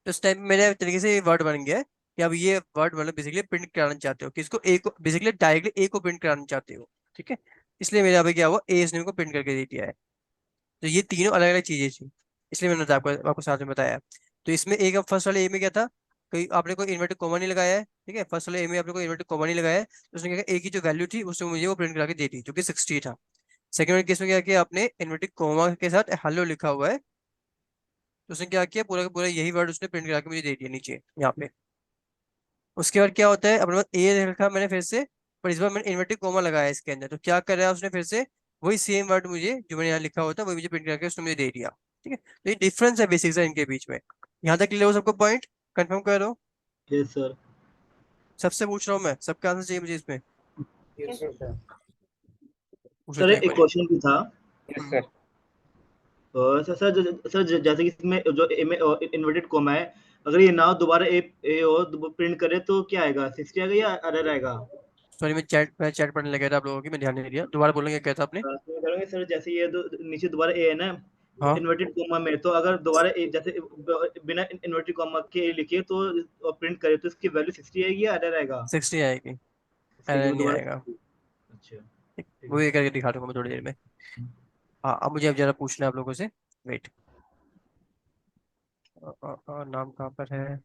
तो इस टाइप मेरे तरीके से ये वर्ड बन गया है, कि अब ये वर्ड मतलब बेसिकली प्रिंट कराना चाहते हो, किसको, ए को, बेसिकली डायरेक्टली ए को प्रिंट कराना चाहते हो। ठीक है, इसलिए मेरे यहाँ पे क्या हुआ, ए इसने को प्रिंट करके दे दिया है। तो ये तीनों अलग अलग चीजें थी, इसलिए मैंने तो आपको साथ में बताया। तो इसमें एक, फर्स्ट वाले ए में क्या था, कोई आपने कोई इन्वर्टेड कॉमा नहीं लगाया है, ठीक है, फर्स्ट वाले ए में आपने कोई इन्वर्टेड कॉमा नहीं लगाया है, तो उसने क्या किया, ए की जो वैल्यू थी उसने मुझे वो प्रिंट करा के दे दी, जो कि 60 था। सेकंड वाले केस में क्या किया आपने, इन्वर्टेड कॉमा के साथ हेलो लिखा हुआ है, तो उसने क्या किया, पूरा का पूरा यही वर्ड उसने प्रिंट करा के मुझे दे दिया नीचे यहाँ पे। उसके बाद क्या होता है, अपने पास ए लिखा मैंने फिर से, पर इस बार मैंने इन्वर्टेड कॉमा लगाया इसके अंदर, तो क्या कर रहा है उसने फिर से वही सेम वर्ड मुझे जो मैंने यहाँ लिखा हुआ था वही मुझे प्रिंट करके उसने मुझे दे दिया। ठीक है, तो ये डिफरेंस है बेसिक सा इनके बीच में। यहाँ तक क्लियर हो सबको, पॉइंट कंफर्म करो, यस सर। सबसे पूछ रहा हूँ मैं, सबका आंसर चाहिए मुझे इसमें, यस सर। पूछ सर लेते हैं एक एक बारी। क्वेश्चन भी था। यस हम्म, सर। सर सर जैसे कि इसमें जो इन्वर्टेड कॉमा है, अगर ये ना दोबारा ए ए और प्रिंट करे तो क्या आएगा, 60 आएगा या एरर आएगा? सॉरी मैं चैट पढ़ने लगा था आप लोगों की, मैं ध्यान नहीं दिया, दोबारा बोलेंगे क्या था आपने? तो मैं करूँगा सर, जैसे ये नीचे दोबारा ए है ना हाँ, इन्वर्टेड कॉमा में, तो अगर दोबारा ए जैसे बिना इन्वर्टेड कॉमा के ए लिखे तो प्रिंट करे तो इसकी वैल्यू 60 आएगी या एरर आएगा? 60 आएगी, 60 की एरर वो नहीं दोबारा। आएगा। अच्छा ठीक, ठीक वो है ये सर। करके दिखा दूंगा मैं थोड़ी देर में। हाँ, अब मुझे अब जरा पूछना है आप लोगों से, वेट, नाम कहाँ पर है,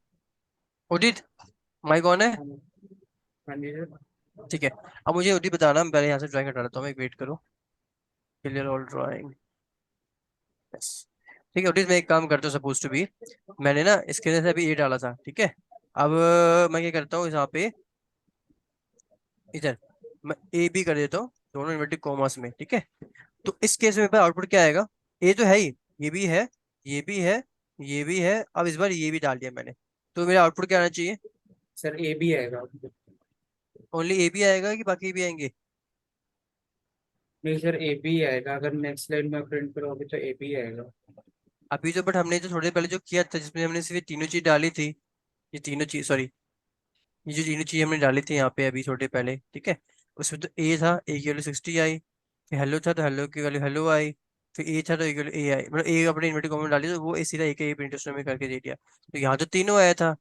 उदित, माइक ऑन है? हाँ जी सर। ठीक है, अब मुझे उदित बताना, मैं पहले यहाँ से ड्राइंग हटा देता हूँ, एक वेट करो, क्लियर ऑल ड्राइंग, यस। ठीक है उदित, मैं एक काम करता हूँ, सपोज टू बी मैंने ना इसके अंदर से अभी ये डाला था, ठीक है, अब मैं क्या करता हूँ यहाँ पे, इधर मैं ए बी कर देता हूँ, दोनों इन्वर्टेड कॉमास में, ठीक है, तो इस केस में आउटपुट क्या आएगा, ए तो है ही, ये भी है, ये भी है, ये भी है, अब इस बार ये भी डाल दिया मैंने, तो मेरा आउटपुट क्या आना चाहिए, सर ए भी आएगा। ओनली ए भी आएगा कि बाकी भी आएंगे? नहीं सर, ए बी आएगा, अगर नेक्स्ट लाइन में प्रिंट करोगे तो ए बी आएगा। अभी जो बट हमने जो थोड़ी देर पहले जो किया था जिसमें हमने सिर्फ ये तीनों चीज डाली थी, ये तीनों चीज सॉरी, ये जो तीनों चीज हमने डाली थी यहाँ पे अभी थोड़ी देर पहले, ठीक है, उसमें तो ए था, ए की वैल्यू 60 आई, फिर हेलो था तो हेलो की वैल्यू हेलो आई, फिर ए था तो ए की वैल्यू ए आई, मतलब ए अपने इन्वर्टेड कॉमा में डाली तो वो ए सीधा ए का ए प्रिंट उसने में करके दे दिया। तो यहाँ तो तीनों आया था,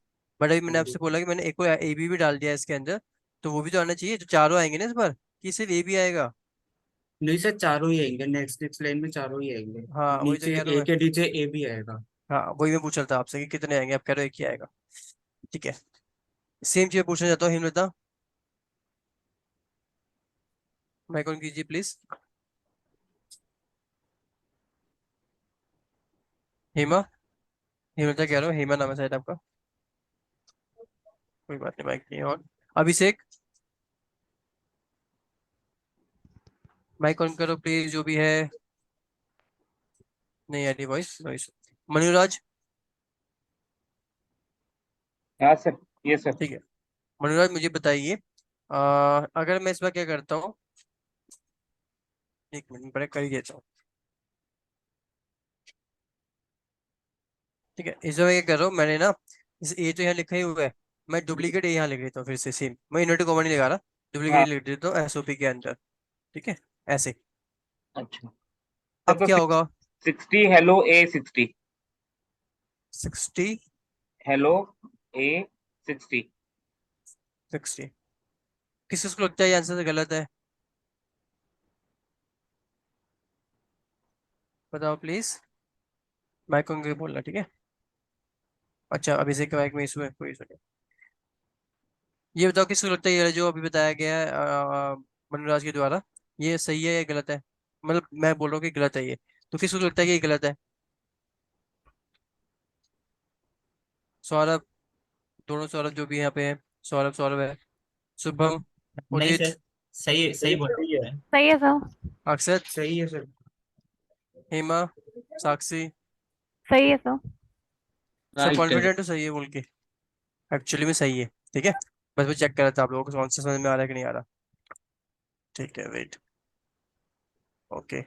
बट अभी मैंने आपसे बोला कि मैंने एक को ए बी भी डाल दिया इसके अंदर, तो वो भी तो आना चाहिए, तो चारों आएंगे ना इस बार, कि सिर्फ ए बी आएगा। नहीं सर, चारों ही आएंगे, नेक्स्ट नेक्स्ट लाइन में चारों ही आएंगे। हाँ वही तो नीचे कह रहा हूँ ए मैं। के नीचे ए भी आएगा। हाँ वही मैं पूछ रहा था आपसे कि कितने आएंगे, आप कह रहे हो एक ही आएगा, ठीक है। सेम चीज पूछना चाहता हूँ हिमलता, माइक ऑन कीजिए प्लीज। हेमा, हिमलता कह रहा हूँ, हेमा नाम है शायद आपका, कोई बात नहीं, माइक नहीं ऑन। अभिषेक, माइक ऑन करो प्लीज जो भी है, नहीं आ रही वॉइस वॉइस। मनुराज, हाँ सर, ये सर। ठीक है, मनुराज मुझे बताइए, अगर मैं इस बार क्या करता हूँ, एक मिनट पहले कर ही देता हूँ, ठीक है, इस बार मैं क्या कर रहा हूँ, मैंने ना इस ए तो यहाँ लिखा ही हुआ है, मैं डुप्लीकेट ए यहाँ लिख देता हूँ फिर से सेम, मैं इन्वर्टेड कॉमा नहीं लगा रहा, हाँ, डुप्लीकेट लिख देता हूँ एसओपी के अंदर, ठीक है, ऐसे। अच्छा सर, अब तो क्या होगा, 60 हेलो ए 60, 60 हेलो ए 60। 60, किस किसको लगता है ये आंसर गलत है, बताओ प्लीज, माइक ऑन करके बोलना, ठीक है। अच्छा अभिषेक के माइक में इशू है, कोई इशू नहीं। ये बताओ किसको लगता है ये जो अभी बताया गया है मनुराज के द्वारा, ये सही है या गलत है, मतलब मैं बोल रहा हूँ कि गलत है ये, तो किसको लगता है कि ये गलत है। सौरभ, दोनों सौरभ जो भी यहाँ पे है, सौरभ सौरभ है, शुभम, नहीं उदित, सर, सही सही बोल सही है। सही है सर। अक्षत, सही है सर। हेमा, साक्षी, सही है सर। सब राइट है। कॉन्फिडेंट हो सही है बोल के, एक्चुअली में सही है, ठीक है, बस वो चेक कर रहा था आप लोगों को कौन सा समझ में आ रहा है कि नहीं आ रहा, ठीक है वेट, ओके।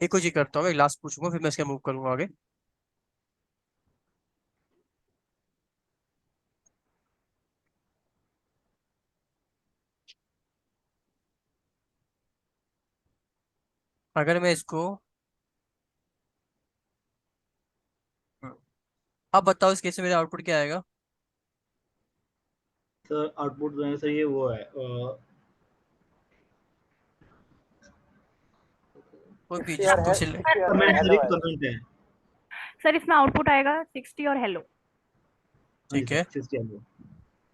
एक और चीज करता हूँ, एक लास्ट पूछूंगा फिर मैं इसका मूव करूंगा आगे। अगर मैं इसको, अब बताओ इस केस में मेरा आउटपुट क्या आएगा। सर आउटपुट जो है सर ये वो है कोई भी 60 और जिसको है, अच्छे लगे। 60 और कमेंट सर, हेलो एक आएगा। कमेंट है। सर इसमें आउटपुट आएगा 60 और हेलो। हाँ जी ठीक सर, है, 60 हेलो।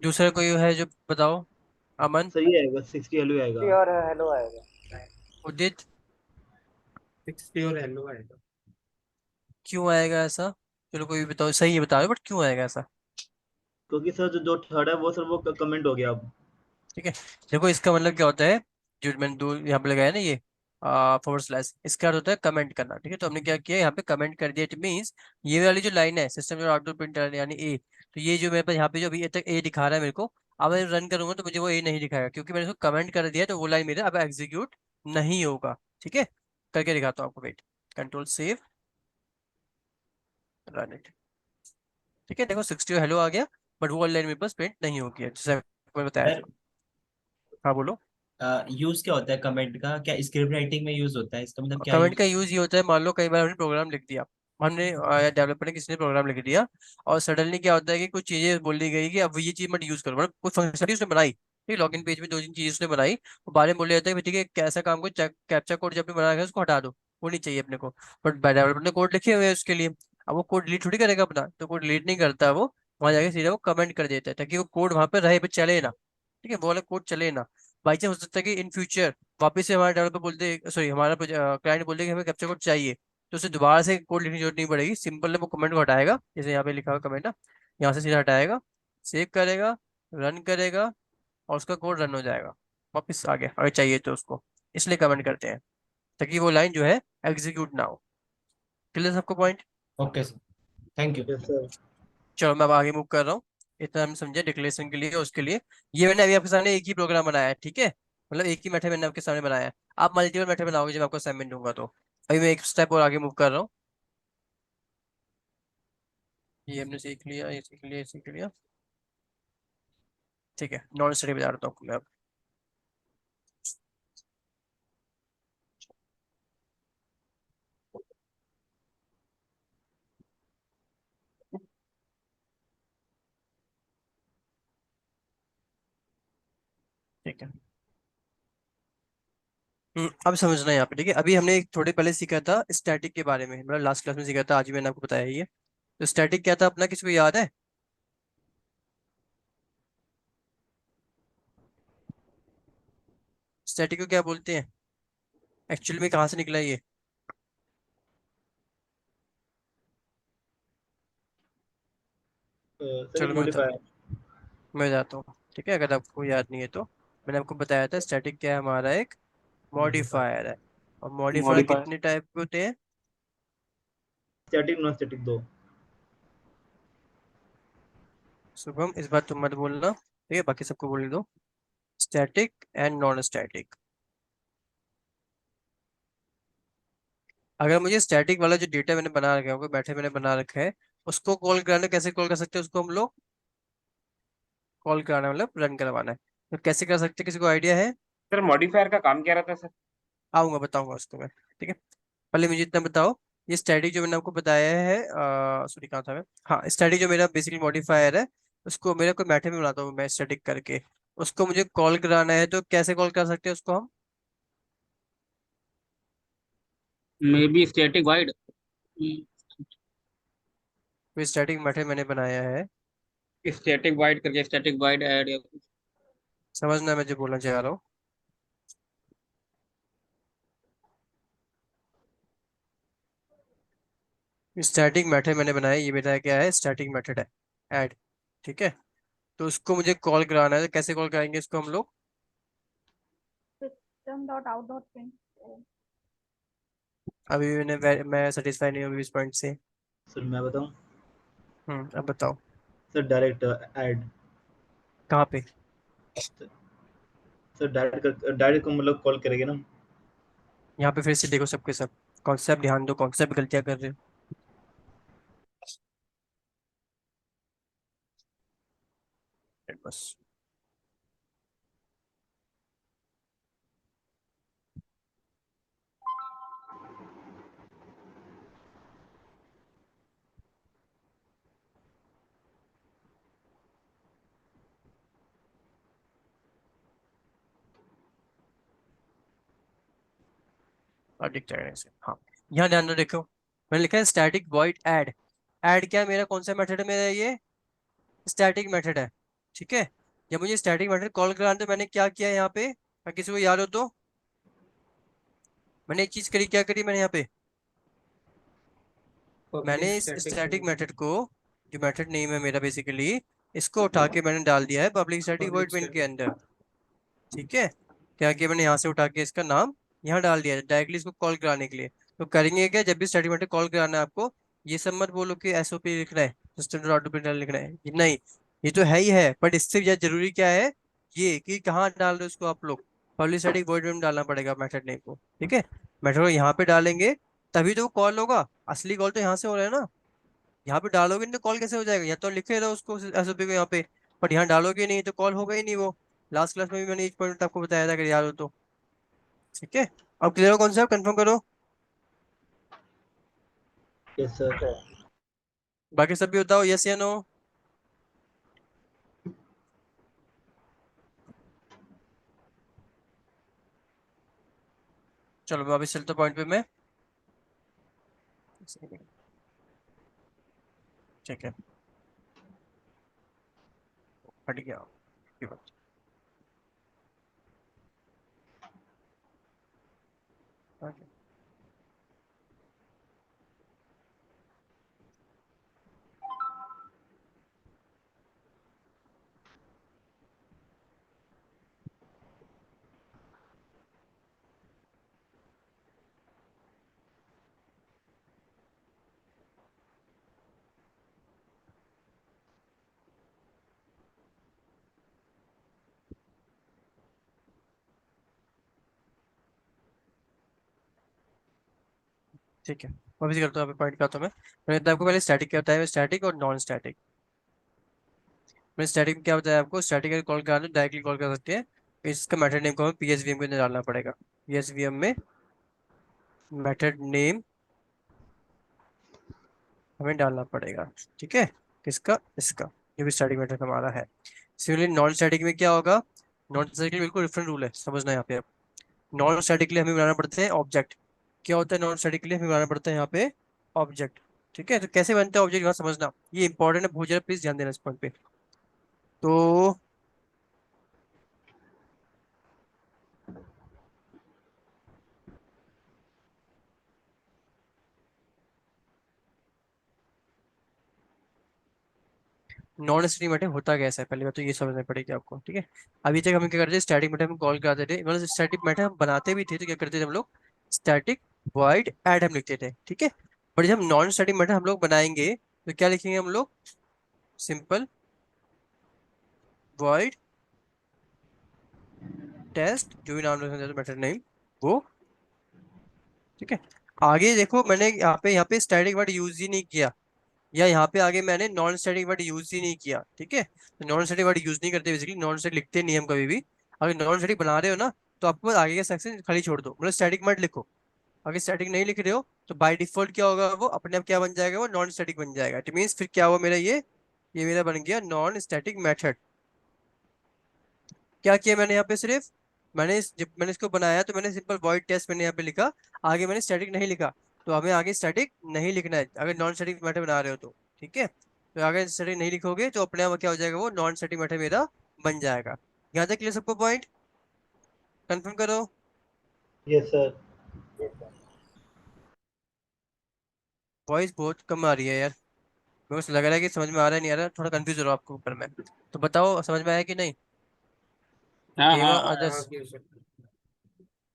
दूसरा कोई है जो बताओ, अमन, सर ये आएगा, 60 हेलो आएगा। 60 और हेलो आएगा। उदित, 60 और हेलो आएगा। क्यों आएगा ऐसा, चलो कोई भी बताओ, सही है बता रहे बट क्यों आएगा ऐसा। क्योंकि सर जो जो थर्ड है वो सर वो कमेंट हो गया अब। ठीक है, देखो इसका मतलब क्या होता है, जो मैंने दो यहाँ पे लगाया ना ये फॉरवर्ड स्लैश, इसका अर्थ होता है कमेंट करना, ठीक है, तो हमने क्या किया यहाँ पे कमेंट कर दिया, इट मीन्स ये वाली जो लाइन है सिस्टम जो आउटपुट प्रिंटर यानी ए, तो ये जो मेरे पास यहाँ पे जो अभी तक ए दिखा रहा है मेरे को, अब मैं रन करूंगा तो मुझे वो ए नहीं दिखाएगा क्योंकि मैंने उसको कमेंट कर दिया, तो वो लाइन मेरा अब एग्जीक्यूट नहीं होगा, ठीक है, करके दिखाता हूँ आपको, wait, control save, run it, ठीक है, देखो 60 हेलो आ गया, बट वो लाइन मेरे पास प्रिंट नहीं होगी जैसे मैंने बताया सर था। हाँ बोलो। यूज क्या होता है कमेंट का, क्या स्क्रिप्ट राइटिंग में यूज होता है, इसका मतलब क्या कमेंट यूज। का यूज ये होता है, मान लो कई बार हमने प्रोग्राम लिख दिया, हमने डेवलपर ने किसी ने प्रोग्राम लिख दिया, और सडनली क्या होता है कि कुछ चीजें बोल दी गई कि अब ये चीज मत यूज करो, मतलब कुछ फंक्शनलिटी उसने बनाई, ठीक, लॉगिन पेज में दो तीन चीजें उसने बनाई, वो बाद में बोल जाता है कि ठीक है कैसा काम को कैप्चा कोड जो आपने बनाया है उसको हटा दो, वो नहीं चाहिए अपने को, बट डेवलपर ने कोड लिखे हुए हैं उसके लिए, अब वो कोड डिलीट थोड़ी करेगा अपना, तो कोड डिलीट नहीं करता वो, वहां जाके सीधा वो कमेंट कर देता है ताकि वो कोड वहां पे रहे, पे चले ना, ठीक है, वो वाला कोड चले ना, बाई चांस हो सकता है कि इन फ्यूचर वापस से हमारा डेवलपर बोलते, सॉरी हमारा क्लाइंट बोलते कि हमें कैप्चा कोड चाहिए, तो उसे दोबारा से कोड लिखने की जरूरत नहीं पड़ेगी, सिंपल है वो कमेंट को हटाएगा, जैसे यहाँ पे लिखा हुआ कमेंट है, यहाँ से सीधा हटाएगा, सेव करेगा, रन करेगा, और उसका कोड रन हो जाएगा वापस आ गया अगर चाहिए तो उसको, इसलिए कमेंट करते हैं ताकि वो लाइन जो है एग्जीक्यूट ना हो। क्लियर सबको point. Okay sir, thank you. Yes sir. चलो मैं अब आगे मूव कर रहा हूँ, इतना हम समझे डिक्लेरेशन के लिए, उसके लिए ये मैंने अभी आपके सामने एक ही प्रोग्राम बनाया है, ठीक है, मतलब एक ही मेथड मैंने आपके सामने बनाया है। आप मल्टीपल मेथड बनाओगे जब आपको असाइनमेंट दूंगा तो। अभी मैं एक स्टेप और आगे मूव कर रहा हूँ। ये हमने सीख लिया, ये सीख लिया, ये सीख लिया। ठीक है, नॉन स्टडी बता रहा हूँ आपको मैं अब। ठीक है। अब समझना है यहाँ पे, ठीक है। अभी हमने एक थोड़े पहले सीखा था स्टैटिक के बारे में, मतलब लास्ट क्लास में सीखा था, आज भी मैंने आपको बताया ही है। तो स्टैटिक क्या था अपना, किसी को याद है? स्टैटिक को क्या बोलते हैं एक्चुअली में, कहाँ से निकला ये? सर चलो एक मॉडिफायर। मैं जाता हूँ, ठीक है, अगर आपको याद नहीं है तो। मैंने आपको बताया था स्टैटिक क्या है, हमारा एक मॉडिफायर है। और मॉडिफायर मॉडिफायर। कितने टाइप के होते हैं? स्टैटिक नॉन स्टैटिक दो। शुभम इस बार तुम मत बोलना, ठीक है, बाकी सबको बोल दो। Static and non static. अगर मुझे स्टैटिक वाला जो डेटा मैंने बना रखा है, वो बैठे मैंने बना रखा है, उसको कॉल कराना, कैसे कॉल कर सकते हैं उसको हम लोग? कॉल कराना मतलब रन करवाना है, तो कैसे कर सकते हैं, किसी को आइडिया है? सर मॉडिफायर का काम क्या रहता है सर? आऊंगा, बताऊंगा उसको मैं, ठीक है। पहले मुझे इतना बताओ, ये स्टैटिक जो मैंने आपको बताया है, सॉरी कहाँ था मैं, हाँ, स्टैटिक जो मेरा बेसिकली मॉडिफायर है, उसको मेरा कोई मैथड में बनाता हूँ मैं स्टैटिक करके, उसको मुझे कॉल कराना है, तो कैसे कॉल कर सकते हैं उसको हम? May be static wide. कोई स्टैटिक मैथड मैंने बनाया है, स्टैटिक वाइड करके स्टैटिक वाइड ऐड या कुछ। समझना मैं जो बोलना चाह रहा हूँ। स्टैटिक मेथड मैंने बनाया, ये मेरा क्या है, स्टैटिक मेथड है, ऐड, ठीक है। तो उसको मुझे कॉल कराना है, तो कैसे कॉल कराएंगे इसको हम लोग? System dot out dot print. अभी भी मैं सेटिस्फाई नहीं हूँ इस पॉइंट से। सर मैं बताऊं? अब बताओ। Sir direct add. कहाँ पे? सर डायरेक्ट को मतलब कॉल करेंगे ना। यहाँ पे फिर से देखो सबके सब, कॉन्सेप्ट ध्यान दो, कॉन्सेप्ट गलतियां कर रहे हो। बस। अधिक चाहिए से, हाँ। यहाँ ध्यान दो, देखो मैंने लिखा है स्टैटिक वॉइड ऐड। ऐड क्या है मेरा, कौन सा मेथड है मेरा ये? स्टैटिक मेथड है, ठीक है। जब मुझे स्टैटिक मेथड कॉल कराना है, तो मैंने क्या किया यहाँ पे, अगर किसी को याद हो तो? मैंने एक चीज करी, क्या करी मैंने यहाँ पे? पब्लिक मैंने इस स्टैटिक स्टैटिक मेथड को, जो मेथड नेम है मेरा बेसिकली, इसको उठा के मैंने डाल दिया है public static void public main के स्टैटिक अंदर, ठीक है। क्या किया मैंने, यहाँ से उठा के इसका नाम यहाँ डाल दिया डायरेक्टली इसको कॉल कराने के लिए। तो करेंगे क्या, जब भी स्टैटिक मेथड कॉल कराना है आपको, ये सब मत बोलो कि एसओपी लिखना है, सिस्टम डॉट आउट लिखना है, ये नहीं। ये तो है ही है, बट इससे ज्यादा जरूरी क्या है, ये कि कहाँ डाल रहे हो उसको आप लोग। पब्लिक स्टैटिक वॉइड में डालना पड़ेगा मेथड नेम को, ठीक है। मेथड को यहाँ पे डालेंगे, तभी तो कॉल होगा। असली कॉल तो यहाँ से हो रहा है ना, यहाँ पे डालोगे नहीं तो कॉल कैसे हो जाएगा? या तो लिखे रहो उसको एसओपी को यहाँ पे, बट यहाँ डालोगे नहीं तो कॉल होगा ही नहीं वो। लास्ट क्लास में भी मैंने एक पॉइंट आपको बताया था, अगर याद हो तो, ठीक है। अब क्लियर हो कॉन्सेप्ट, कंफर्म करो। Yes sir. बाकी सब भी बताओ, यस या नो? चलो मैं अभी चलता पॉइंट पे मैं, ठीक है, हट गया। ये बात। Okay. ठीक है, वापस करता हूँ, पॉइंट करता हूँ मैंने तो आपको पहले स्टैटिक क्या बताया, स्टैटिक और नॉन स्टैटिक। मैंने स्टैटिक में क्या बताया आपको, स्टैटिक अगर कॉल कराना डायरेक्टली कॉल कर सकते हैं, इसका मेथड नेम को हमें पीएसवीएम के अंदर डालना पड़ेगा। पीएसवीएम में मेथड नेम हमें डालना पड़ेगा, ठीक है, किसका, इसका, जो भी स्टैटिक मेथड हमारा है। सिमिलरली नॉन स्टैटिक में क्या होगा, नॉन स्टैटिक में बिल्कुल डिफरेंट रूल है, समझना यहाँ पे आप। नॉन स्टैटिक के लिए हमें बनाना पड़ते हैं ऑब्जेक्ट। क्या होता है नॉन स्टैटिक के लिए, हमें बनाना पड़ता है यहाँ पे ऑब्जेक्ट। ठीक है, तो कैसे बनता है ऑब्जेक्ट यहाँ समझना, ये इंपॉर्टेंट है बहुत ज्यादा, प्लीज ध्यान देना इस पॉइंट पे। तो नॉन स्टैटिक मेथड होता कैसा है, पहले बात तो ये समझना पड़ेगी आपको, ठीक है। अभी तक हम क्या करते थे, स्टैटिक मेथड हम कॉल कराते थे, मतलब स्टैटिक मेथड हम बनाते भी थे, तो क्या करते थे हम लोग, स्टैटिक वॉइड ऐड हम लिखते थे, ठीक है। पर जब नॉन स्टैटिक मेथड हम लोग बनाएंगे तो क्या लिखेंगे हम लोग, सिंपल वॉइड टेस्ट, जो भी नाम रखना मेथड नेम वो, ठीक है। आगे देखो मैंने यहाँ पे स्टैटिक वर्ड यूज ही नहीं किया, या यहाँ पे आगे मैंने नॉन स्टैटिक वर्ड यूज ही नहीं किया, ठीक है। तो नॉन स्टैटिक वर्ड यूज नहीं करते, बेसिकली नॉन स्टैटिक लिखते नहीं हम कभी भी। अगर नॉन स्टैटिक बना रहे हो ना, तो आपको बस आगे का सेक्शन खाली छोड़ दो, मतलब स्टैटिक मत लिखो। अगर स्टैटिक नहीं लिख रहे हो तो बाय डिफॉल्ट क्या होगा, वो अपने आप क्या बन जाएगा, वो नॉन स्टैटिक बन जाएगा। इट मीन्स फिर क्या हुआ मेरा, ये मेरा बन गया नॉन स्टैटिक मेथड। क्या किया मैंने यहाँ पे, सिर्फ जब मैंने इसको बनाया तो मैंने सिंपल वॉइड टेस्ट मैंने यहाँ पे लिखा, आगे मैंने स्टैटिक नहीं लिखा। तो हमें आगे स्टैटिक नहीं लिखना है अगर नॉन स्टैटिक मेथड बना रहे हो तो, ठीक है। तो अगर स्टैटिक नहीं लिखोगे तो अपने आप क्या हो जाएगा, वो नॉन स्टैटिक मेथड मेरा बन जाएगा। यहाँ तक क्लियर सबको, पॉइंट कंफर्म करो। Yes sir. वॉइस बहुत कम आ रही है यार, मेरे को लग रहा है कि समझ में आ रहा है नहीं आ रहा, थोड़ा कंफ्यूज हो रहा हूँ आपको ऊपर में। तो बताओ समझ में आया कि नहीं, हाँ हेमा हाँ अदर्स,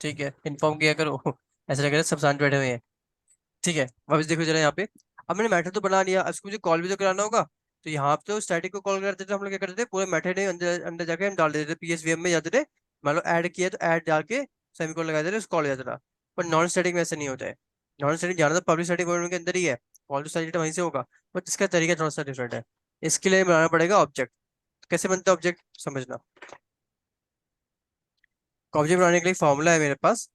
ठीक है, इन्फॉर्म किया करो। ऐसा लग रहा है सब शांत बैठे हुए हैं, ठीक है। वापस देखो जरा यहाँ पे, अब मैंने मैथड तो बना लिया, अब इसको मुझे कॉल भी तो कराना होगा। तो यहाँ पे तो स्टैटिक को कॉल करते थे हम लोग, क्या करते थे, पूरे मैथड ने अंदर अंदर जाके हम डाल देते थे, पीएसवीएम में जाते थे, मान लो ऐड किया तो ऐड जाके सेमीकोलन लगा देते थे, कॉल हो जाता था। पर नॉन स्टैटिक में ऐसा नहीं होता है। नॉन स्टैटिक जाना तो पब्लिक स्टैटिक वर्ड के अंदर ही है, कॉल तो स्टैटिक वहीं से होगा, बट इसका तरीका थोड़ा सा डिफरेंट है। इसके लिए बनाना पड़ेगा ऑब्जेक्ट। कैसे बनता है ऑब्जेक्ट समझना, ऑब्जेक्ट बनाने के लिए फॉर्मूला है मेरे पास,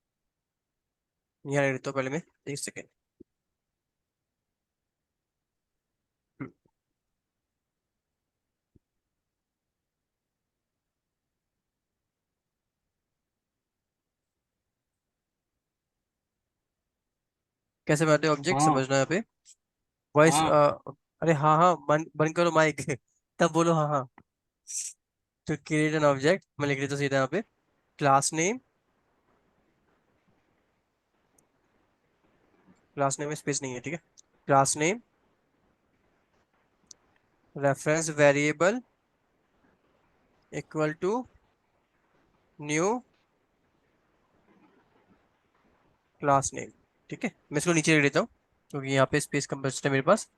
यहाँ लिख देता हूँ पहले मैं, एक सेकेंड। कैसे बनाते हैं ऑब्जेक्ट हाँ समझना यहाँ पे, वॉइस, हाँ। अरे हाँ हाँ, बंद बंद करो माइक। तब बोलो हाँ हाँ। तो क्रिएट एन ऑब्जेक्ट, मैं लिख देता हूँ सीधा यहाँ पे, क्लास नेम में स्पेस नहीं है, ठीक है। Class name reference variable equal to new class name, ठीक है। मैं इसको नीचे लिख देता हूँ क्योंकि यहाँ पे स्पेस कम बचता है मेरे पास।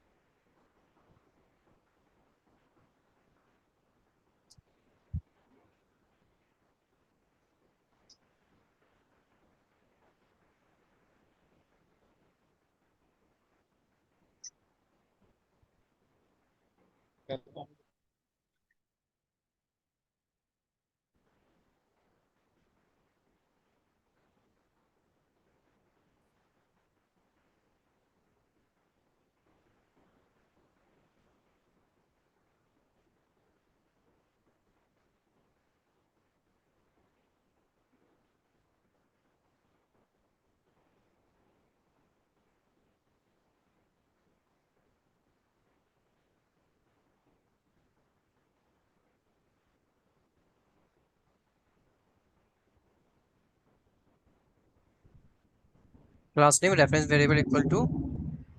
Class name reference variable equal to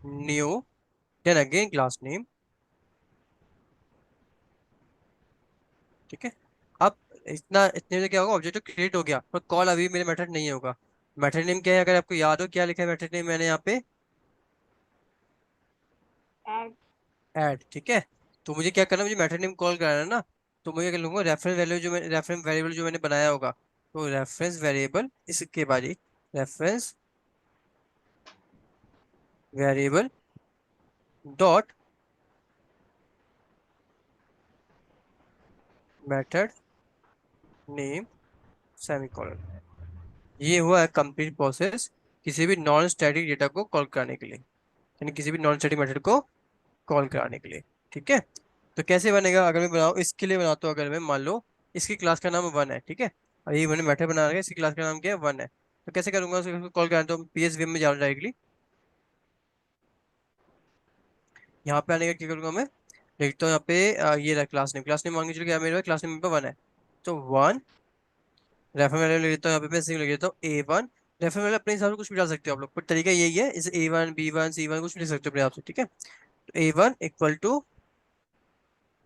new, then again class name, ठीक है। अब इतने में क्या होगा, ऑब्जेक्ट तो क्रिएट हो गया, पर कॉल अभी मेरे मेथड नहीं होगा। मेथड नेम क्या है, अगर आपको याद हो क्या लिखा है मेथड नेम मैंने यहाँ पे, ऐड। ऐड, ठीक है। तो मुझे क्या करना है, मुझे मेथड नेम कॉल कराना है ना, तो मुझे क्या लूंगा, रेफरेंस वेरिएबल जो मैंने बनाया होगा, तो रेफरेंस वेरिएबल इसके बाद ही reference variable dot method name semicolon. ये हुआ है कंप्लीट प्रोसेस किसी भी नॉन स्टैटिक डेटा को कॉल कराने के लिए, यानी किसी भी नॉन स्टैटिक मेथड को कॉल कराने के लिए। ठीक है, तो कैसे बनेगा, अगर मैं बनाऊँ इसके लिए बनाता हूँ, अगर मैं मान लो इसकी क्लास का नाम 1 है, ठीक है, और ये मैंने मेथड बना रखा है, इसकी क्लास का नाम क्या है 1 है, तो कैसे करूंगा उसको कॉल कराना, तो पीएसवीएम में जाऊँ डायरेक्टली। यहाँ पे आने का क्या करूंगा मैं, देखता हूँ यहाँ पे ये रहा क्लास नेम मान के चलो क्या मेरे क्लास नेम पे 1 है, तो 1 रेफर वैल्यू ले लेता हूँ, यहाँ पे मैं सिंगल ले लेता हूँ A1। रेफर वैल्यू अपने हिसाब से कुछ भी डाल सकते हो आप लोग, पर तरीका यही है, इसे A1 B1 C1 कुछ भी लिख सकते हो अपने हिसाब से। ठीक है, तो A1 equal to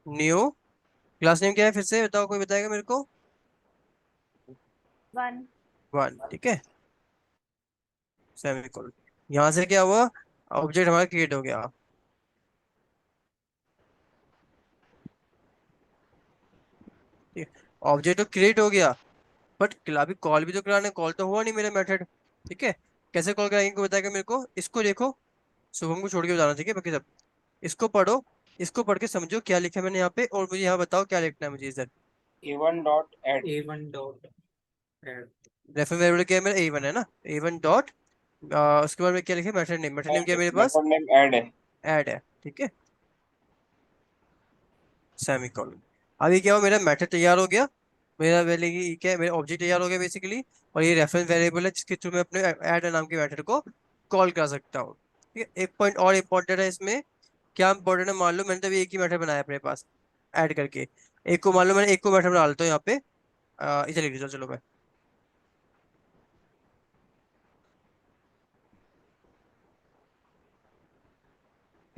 new class name क्या है, फिर से बताओ, कोई बताएगा मेरे को। 1 1, ठीक है, सेमीकोलन। यहाँ से क्या हुआ, ऑब्जेक्ट हमारा क्रिएट हो गया। ठीक है, ऑब्जेक्ट तो क्रिएट हो गया, बट अभी कॉल भी तो कराना है, कॉल तो हुआ नहीं मेरा मेथड। ठीक है, कैसे कॉल कराएंगे कोई बताएगा मेरे को, इसको देखो, शुभम को छोड़ के बताना, ठीक है, बाकी सब इसको पढ़ो, इसको पढ़ के समझो क्या लिखा है मैंने यहाँ पे, और मुझे यहाँ बताओ क्या लिखना है मुझे इधर। A1 dot add. A1 dot add. Reference variable क्या है मेरा A1 है ना, A1 डॉट उसके बाद में क्या लिखे, मेथड नेम क्या है मेरे पास, मेथड नेम ऐड है। ऐड है, ठीक है, सेमीकोलन। अभी क्या हो, मेरा मेथड तैयार हो गया, मेरा पहले की क्या है, मेरा ऑब्जेक्ट तैयार हो गया बेसिकली, और ये रेफरेंस वेरिएबल है जिसके थ्रू मैं अपने ऐड नाम के मेथड को कॉल कर सकता हूँ। ठीक है, एक पॉइंट और इम्पोर्टेंट है इसमें, क्या इंपॉर्टेंट है, मान लो मैंने तो अभी एक ही मेथड बनाया अपने पास ऐड करके, एक को मान लो मैंने एक को मेथड बना लेता हूँ यहाँ पे, इसे लिख देता हूँ, चलो मैं,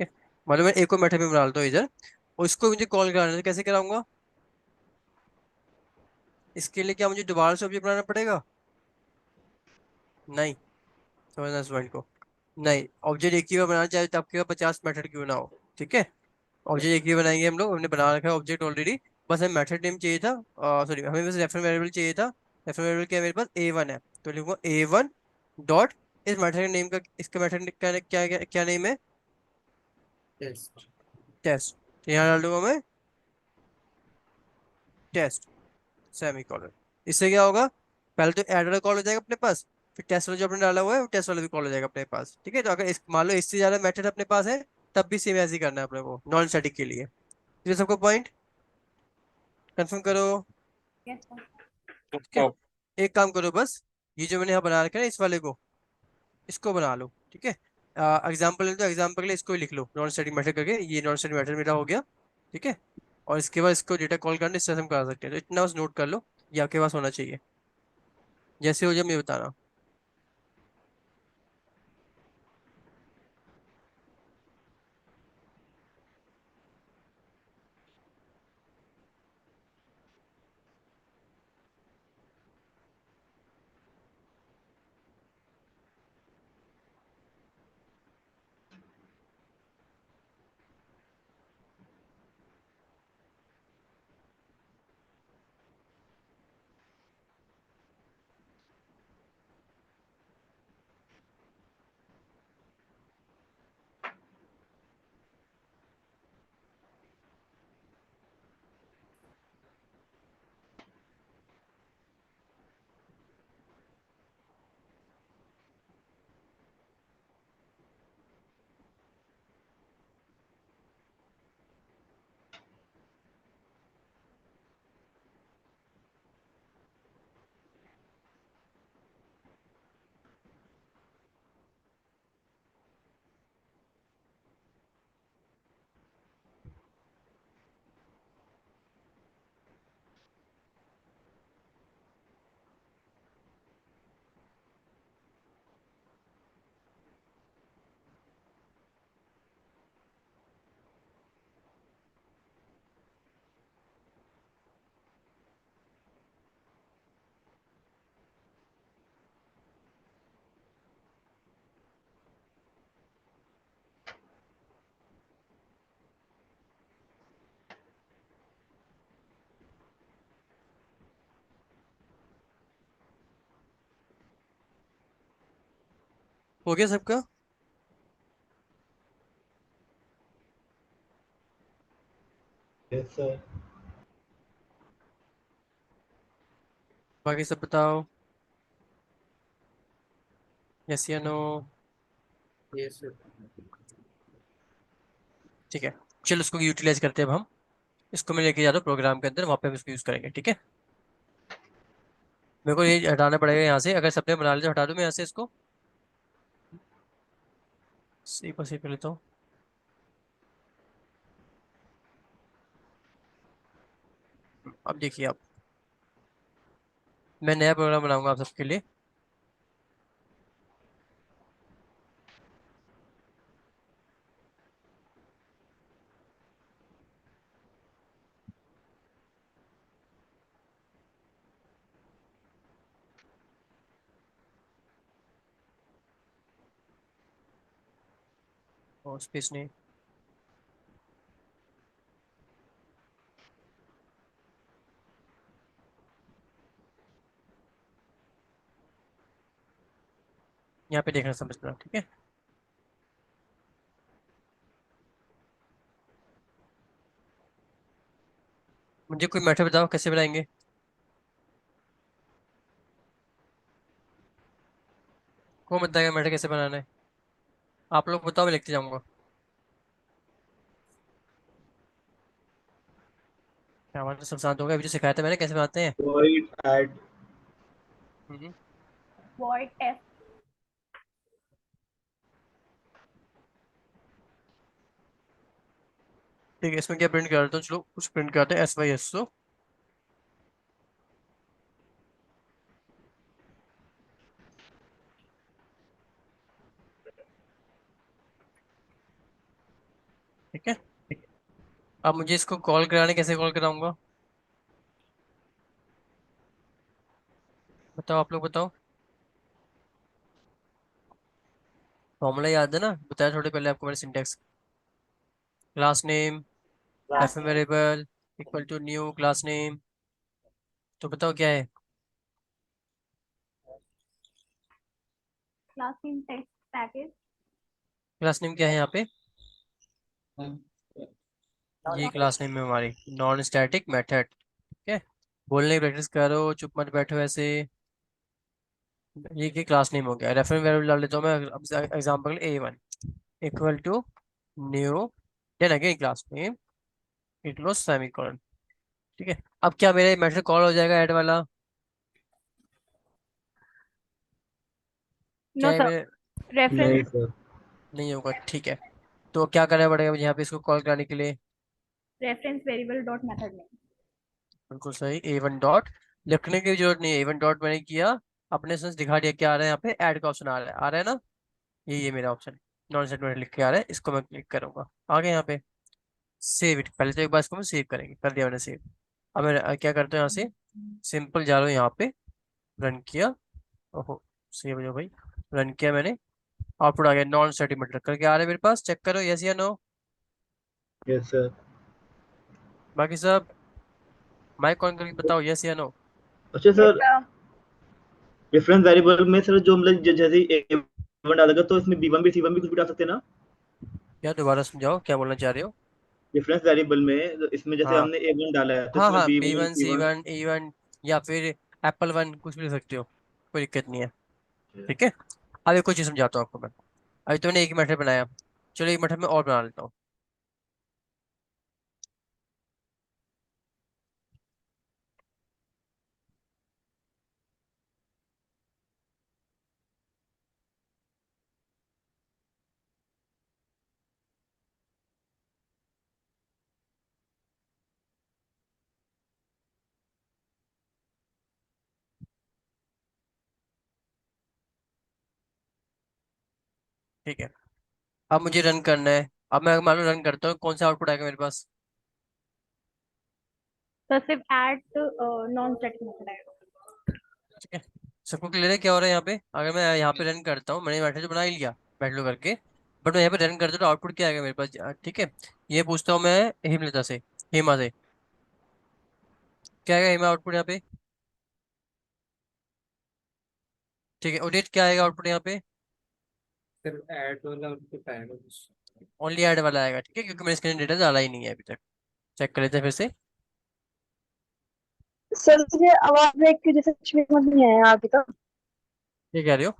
ठीक है, मान लो मैं एक को मेथड में बना लेता हूँ इधर, और इसको मुझे कॉल कराना है, तो कैसे कराऊंगा, इसके लिए क्या मुझे दोबारा से ऑब्जेक्ट बनाना पड़ेगा, नहीं, समझना इस पॉइंट को, नहीं, ऑब्जेक्ट एक ही बार बनाना चाहे तो आपके पास 50 मेथड क्यों ना हो। ठीक है, ऑब्जेक्ट एक ही बनाएंगे हम लोग, हमने बना रखा है ऑब्जेक्ट ऑलरेडी, बस हमें मेथड नेम चाहिए था, सॉरी हमें बस रेफरेंस वेरिएबल चाहिए था। रेफरेंस वेरिएबल क्या है मेरे पास, A1 है, तो लिखूंगा A1 डॉट, इस मेथड नेम का, इसका मेथड क्या क्या क्या, क्या नेम है, टेस्ट। टेस्ट, तो यहाँ डाल दूंगा मैं टेस्ट, सेमीकोलन। इससे क्या होगा, पहले तो एड वाला कॉल हो जाएगा अपने पास, फिर टेस्ट वाला जो आपने डाला हुआ है वो टेस्ट वाला भी कॉल हो जाएगा अपने पास। ठीक है, तो अगर इस मान लो इससे ज्यादा मेथड अपने पास है, तब भी सेम ऐसे ही करना है अपने को नॉन स्टैटिक के लिए। ये सबको पॉइंट कंफर्म करो। Yes sir. ठीक है, तो एक काम करो बस, ये जो मैंने यहाँ बना रखा है ना इस वाले को, इसको बना लो। ठीक है, एग्जाम्पल ले, तो एग्जाम्पल के लिए इसको ही लिख लो नॉन स्टैटिक मेथड करके, ये नॉन स्टैटिक मेथड मेरा हो गया। ठीक है, और इसके बाद इसको डेटा कॉल करने इससे हम करा सकते हैं, तो इतना बस नोट कर लो, ये आपके पास होना चाहिए, जैसे हो जाए मैं बताना। हो गया सबका। Yes sir. बाकी सब बताओ, यस या नो? Yes sir. ठीक है, चलो इसको यूटिलाइज करते हैं अब हम। इसको मैं लेके जा रहा हूँ प्रोग्राम के अंदर, वहाँ पे हम इसको यूज करेंगे, ठीक है। मेरे को ये हटाना पड़ेगा यहाँ से, अगर सबने बना लिया तो हटा दूँ मैं यहाँ से इसको, सी पर सी कर लेता हूँ। अब देखिए, अब मैं नया प्रोग्राम बनाऊंगा आप सबके लिए। और स्पेस नहीं, यहाँ पे देखना समझना, ठीक है। मुझे कोई मेथड बताओ कैसे बनाएंगे। कौन बताएगा मेथड कैसे बनाना है? आप लोग बताओ, मैं लिखते जाऊंगा। क्या हमारा सब शांत हो गया? अभी जो सिखाया था मैंने कैसे बनाते हैं। Void add. Hmm, void f ठीक है, इसमें क्या प्रिंट कर देता हूँ, चलो कुछ प्रिंट करते हैं, एस वाई एस ओ। ठीक है, अब मुझे इसको कॉल कराने, कैसे कॉल कराऊंगा बताओ, आप लोग बताओ। फॉर्मूला याद है ना, बताया थोड़े पहले आपको मैंने, syntax. Class name class F variable equal to new class name. तो बताओ क्या है। class name text package class name क्या है यहाँ पे? ये नॉन क्लास नेम है हमारी नॉन स्टैटिक मेथड, ठीक है। बोलने की प्रैक्टिस करो, चुप मत बैठो ऐसे। ये क्लास नेम हो गया, रेफरेंस वेरिएबल डाल देता हूँ मैं example A1 equal to new, then again class name equal semicolon, ठीक है। अब क्या मेरे मेथड कॉल हो जाएगा ऐड वाला? क्या no है sir मेरे? reference नहीं सर। नहीं होगा, ठीक है। तो क्या करना पड़ेगा मुझे यहाँ पे इसको कॉल कराने के लिए? reference variable dot method name बिल्कुल सही, A1 डॉट। लिखने की जरूरत नहीं है, A1 डॉट मैंने किया, अपने सेंस दिखा दिया। क्या आ रहा है यहाँ पे? ऐड का ऑप्शन आ रहा है ना, ये मेरा ऑप्शन नॉन स्टेटमेंट लिख के आ रहा है, इसको मैं क्लिक करूंगा। आगे यहाँ पे सेव इट, पहले तो एक बार इसको मैं सेव करेंगे, कर दिया मैंने सेव। अब मैं क्या करता हूँ यहाँ से, सिंपल जा रहा हूँ यहाँ पे, रन किया। ओहो, सेव हो जाओ भाई। रन किया मैंने, आउटपुट आ गया नॉन स्टेटमेंट करके आ रहा है मेरे पास, चेक करो यस या नो। Yes sir. बाकी सब माइक ऑन करके बताओ यस या नो। अच्छा yes sir, sir difference variable में सर जो मतलब जैसे A1 डालेगा तो इसमें B1 भी C1 भी कुछ भी डाल सकते हैं ना? क्या दोबारा समझाओ, क्या बोलना चाह रहे हो? डिफरेंस वेरिएबल में इसमें जैसे हाँ हमने A1 डाला है तो हाँ इसमें हाँ, बी B1 वन सी C1। वन ई वन या फिर एप्पल वन, कुछ भी लिख सकते हो, कोई दिक्कत नहीं है, ठीक है। अब एक और चीज़ समझाता हूँ आपको मैं। अभी तो मैंने एक मेथड बनाया, चलो एक मेथड में और बना लेता हूँ। ठीक है, अब मुझे रन करना है। अब मैं मान लो रन करता हूँ, कौन सा आउटपुट आएगा मेरे पास? तो सिर्फ add non static method आएगा ठीक है, सबको क्लियर है क्या हो रहा है यहाँ पे? अगर मैं यहाँ पे रन करता हूँ, मैंने मेथड तो बना ही लिया बैठलो करके, बट मैं यहाँ पे रन करता हूँ तो आउटपुट क्या आएगा मेरे पास? ठीक है, ये पूछता हूँ मैं हेमलता से, हेमा से, क्या आएगा हेमा आउटपुट यहाँ पे? ठीक है, उदित क्या आएगा आउटपुट यहाँ पे? सिर्फ ऐड वाला उनको पाएगा बस। ओनली ऐड वाला आएगा, ठीक है, क्योंकि मैंने इसके डेटा डाला ही नहीं है अभी तक। चेक कर लेते हैं फिर से। सर मुझे आवाज ब्रेक की जैसे कुछ भी समझ नहीं आया आगे का। ये कह रहे हो?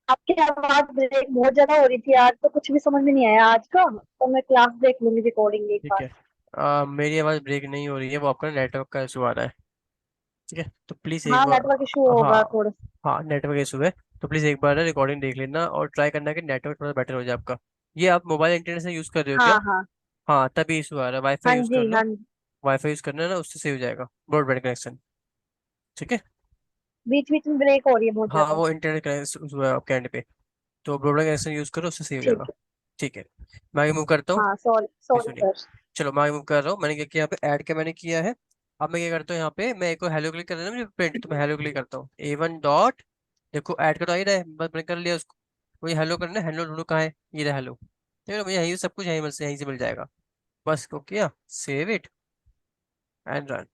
आपकी आवाज ब्रेक बहुत ज्यादा हो रही थी आज, तो कुछ भी समझ में नहीं आया आज का, तो मैं क्लास देख लूंगी रिकॉर्डिंग एक ठीक बार। है। मेरी आवाज़ ब्रेक नहीं हो रही है, वो आपका नेटवर्क का इशू आ रहा है। ठीक है, तो प्लीज़ एक हाँ बार। नेटवर्क इशू होगा हाँ। थोड़ा। हाँ, नेटवर्क इशू है। तो प्लीज़ एक बार ना रिकॉर्डिंग देख लेना और ट्राई करना कि नेटवर्क थोड़ा बेटर हो जाए आपका। ये आप मोबाइल इंटरनेट से यूज़ कर रहे हो क्या? हाँ हाँ। हाँ, तभी इशू आ रहा है। वाईफाई हाँ यूज़ कर जी लो। हाँ जी। वाईफाई यूज़ करना है ना, उससे सही हो जाएगा ब्रॉडबैंड कनेक्शन। ठीक है। बीच बीच में ब्रेक हो रही है बहुत हाँ, ज्यादा। वो इंटरनेट कनेक्शन इशू है आपके एंड पे। तो ब्रॉडबैंड कनेक्शन यूज़ करो, उससे सही हो ठीक जाएगा। है। ठीक है। मैं आगे मूव करता हूँ। हाँ सॉरी ये सॉरी सुनिए। सर। चलो मैं आगे मूव कर रहा हूँ। मैंने क्या किया, यहाँ पे ऐड का मैंने किया है। अब मैं क्या करता हूँ, यहाँ पे मैं एक हेलो क्लिक कर देना मुझे प्रिंट, तो मैं हेलो क्लिक करता हूँ A1 डॉट। देखो ऐड का तो आ ही रहा है, बस मैंने कर लिया उसको। वही हेलो करना है, हेलो ढूंढो कहाँ है, ये रहा हेलो। ठीक है, मुझे यहीं सब कुछ यहीं से मिल जाएगा। बस को किया, सेव इट एंड रन।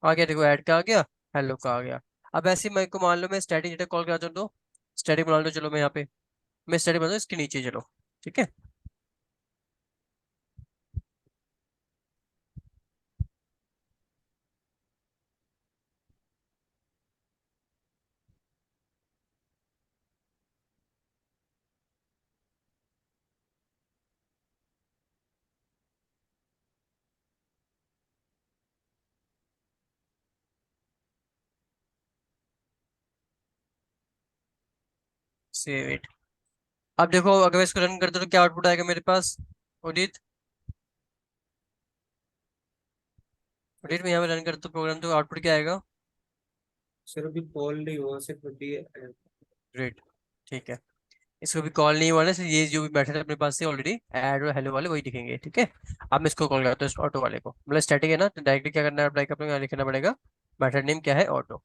आ गया, देखो ऐड का आ गया, हेलो का आ गया। अब ऐसे ही मैं को मान लो मैं स्टैटिक डेटा कॉल करा दो। स्टैटिक बना लो, चलो मैं यहाँ पे मैं स्टैटिक बना दो इसके नीचे, चलो। ठीक है। Save it. अब देखो अगर मैं इसको रन करता हूँ तो क्या आउटपुट आएगा मेरे पास? उदित, उदित मैं यहाँ पे रन करता हूँ प्रोग्राम, तो आउटपुट क्या आएगा? सर अभी कॉल नहीं हुआ, सिर्फ अभी ग्रेट। ठीक है। इसको भी कॉल नहीं हुआ ना, इसलिए ये जो भी बैठे थे अपने पास से ऑलरेडी ऐड और हेलो वाले वही दिखेंगे। ठीक है। अब मैं इसको कॉल करता हूँ इस ऑटो वाले को, मतलब स्टैटिक है ना, तो डायरेक्टली क्या करना है, अप्लाई करना यहाँ लिखना पड़ेगा। मेथड नेम क्या है? Auto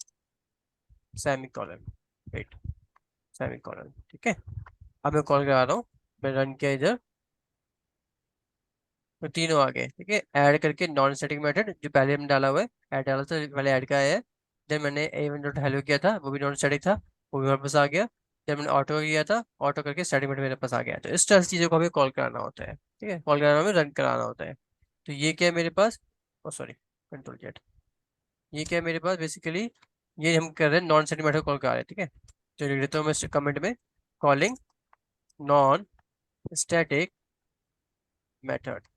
semicolon. Wait, semicolon. ठीक है। अब मैं कॉल करा रहा हूँ, मैं रन किया इधर, तो तीनों आ गए। ठीक है। ऐड करके नॉन स्टैटिक मेथड जो पहले हमने डाला हुआ है, ऐड डाला था पहले, ऐड का आया है। देन मैंने A1 डॉट हेलो किया था, वो भी नॉन स्टैटिक था, वो भी मेरे पास आ गया। जब मैंने ऑटो किया था, ऑटो करके स्टैटिक मेथड मेरे पास आ गया। तो इस तरह से चीज़ों को हमें कॉल कराना होता है। ठीक है, कॉल कराना हमें रन कराना होता है। तो ये क्या है मेरे पास? ओ सॉरी, कंट्रोल जेड। ये क्या है मेरे पास बेसिकली? ये हम कर रहे हैं नॉन स्टैटिक मेथड कॉल करा रहे हैं। ठीक है। तो लिख देता हूँ मैं कमेंट में, कॉलिंग नॉन स्टैटिक मेथड।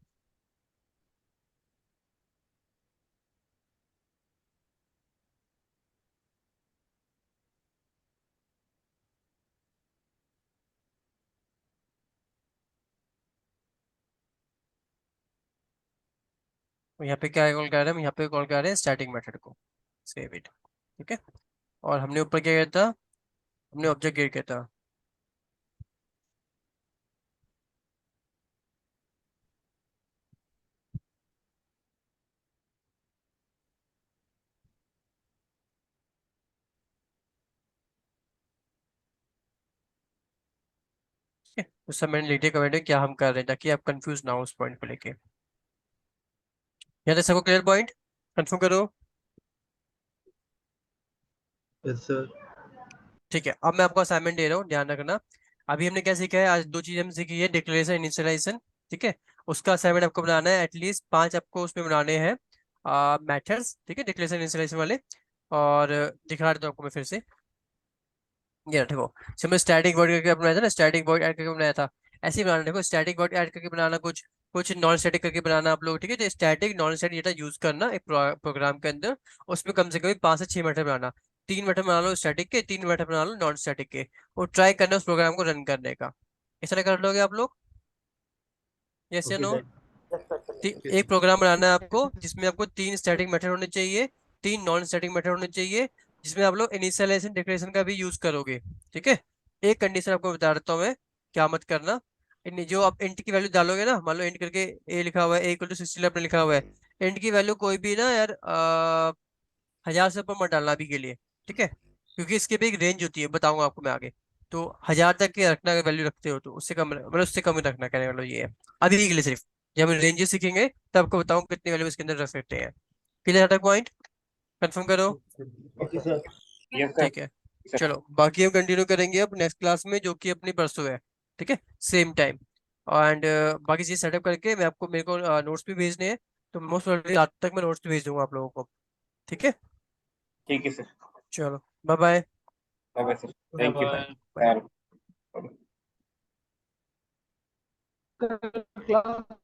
और यहाँ पे क्या कॉल कर रहे हैं हम? यहाँ पे कॉल कर रहे हैं स्टैटिक मेथड को। Save it. ठीक है। और हमने ऊपर क्या किया था? हमने ऑब्जेक्ट क्रिएट किया था। ठीक है, उस समय मैंने लिख दिया कमेंट में क्या हम कर रहे हैं, ताकि आप कंफ्यूज ना हो उस पॉइंट को लेके। यहाँ तक सबको क्लियर पॉइंट? कंफर्म करो। Yes sir. ठीक है, अब मैं आपको असाइनमेंट दे रहा हूँ, ध्यान रखना। अभी हमने क्या सीखा है? आज दो चीजें हमने सीखी है, डिक्लेरेशन, इनिशियलाइजेशन। ठीक है। उसका असाइनमेंट आपको बनाना है, एटलीस्ट 5 आपको उसमें बनाने हैं मैथड्स। ठीक है, डिक्लेरेशन इनिशियलाइजेशन वाले। और दिखा देता हूँ आपको मैं फिर से। ये देखो, सिंपल स्टैटिक वर्ड करके बनाया था ना, स्टैटिक वर्ड ऐड करके बनाया था। ऐसे ही बनाना, देखो स्टैटिक वर्ड ऐड करके बनाना, कुछ कुछ नॉन स्टैटिक करके बनाना आप लोग। ठीक है, तो static non static data use करना एक प्रोग्राम के अंदर। उसमें कम से कम 5 से 6 मेथड बनाना। 3 मेथड बना लो स्टैटिक के, 3 मेथड बना लो नॉन स्टैटिक के, और ट्राई करना उस प्रोग्राम को रन करने का। इस तरह कर लोगे आप लोग? यस या okay no? Sir. Yes sir चलिए। ओके एक सर। प्रोग्राम बनाना है आपको, जिसमें आपको 3 स्टैटिक मेथड होने चाहिए, 3 नॉन स्टैटिक मेथड होने चाहिए, जिसमें आप लोग इनिशियलाइजेशन डिक्लेरेशन का भी यूज करोगे। ठीक है। एक कंडीशन आपको बता देता हूँ मैं, क्या मत करना। जो आप इंट की वैल्यू डालोगे ना, मान लो इंट करके ए लिखा हुआ है, ए इक्वल टू 60 आपने लिखा हुआ है। इंट की वैल्यू कोई भी ना यार 1000 से ऊपर मत डालना अभी के लिए। ठीक है, क्योंकि इसके भी एक रेंज होती है, बताऊंगा आपको मैं आगे। तो 1000 तक के रखना, अगर वैल्यू रखते हो तो उससे कम, मतलब उससे कम ही रखना, कहने का मतलब ये है। अभी के लिए सिर्फ, जब हम रेंजेस सीखेंगे तब आपको बताऊँ कितनी वैल्यू इसके अंदर रख सकते हैं। क्लियर है पॉइंट? कंफर्म करो। Okay sir. Yes sir. ठीक है। चलो बाकी हम कंटिन्यू करेंगे अब नेक्स्ट क्लास में, जो कि अपनी परसों है। ठीक है, सेम टाइम। एंड बाकी चीज सेटअप करके मैं आपको, मेरे को नोट्स भी भेजने हैं, तो मोस्ट प्रोबेबली रात तक मैं नोट्स भेज दूंगा आप लोगों को। ठीक है, ठीक है सर। चलो bye bye. Bye bye sir, thank you. Bye. Bye.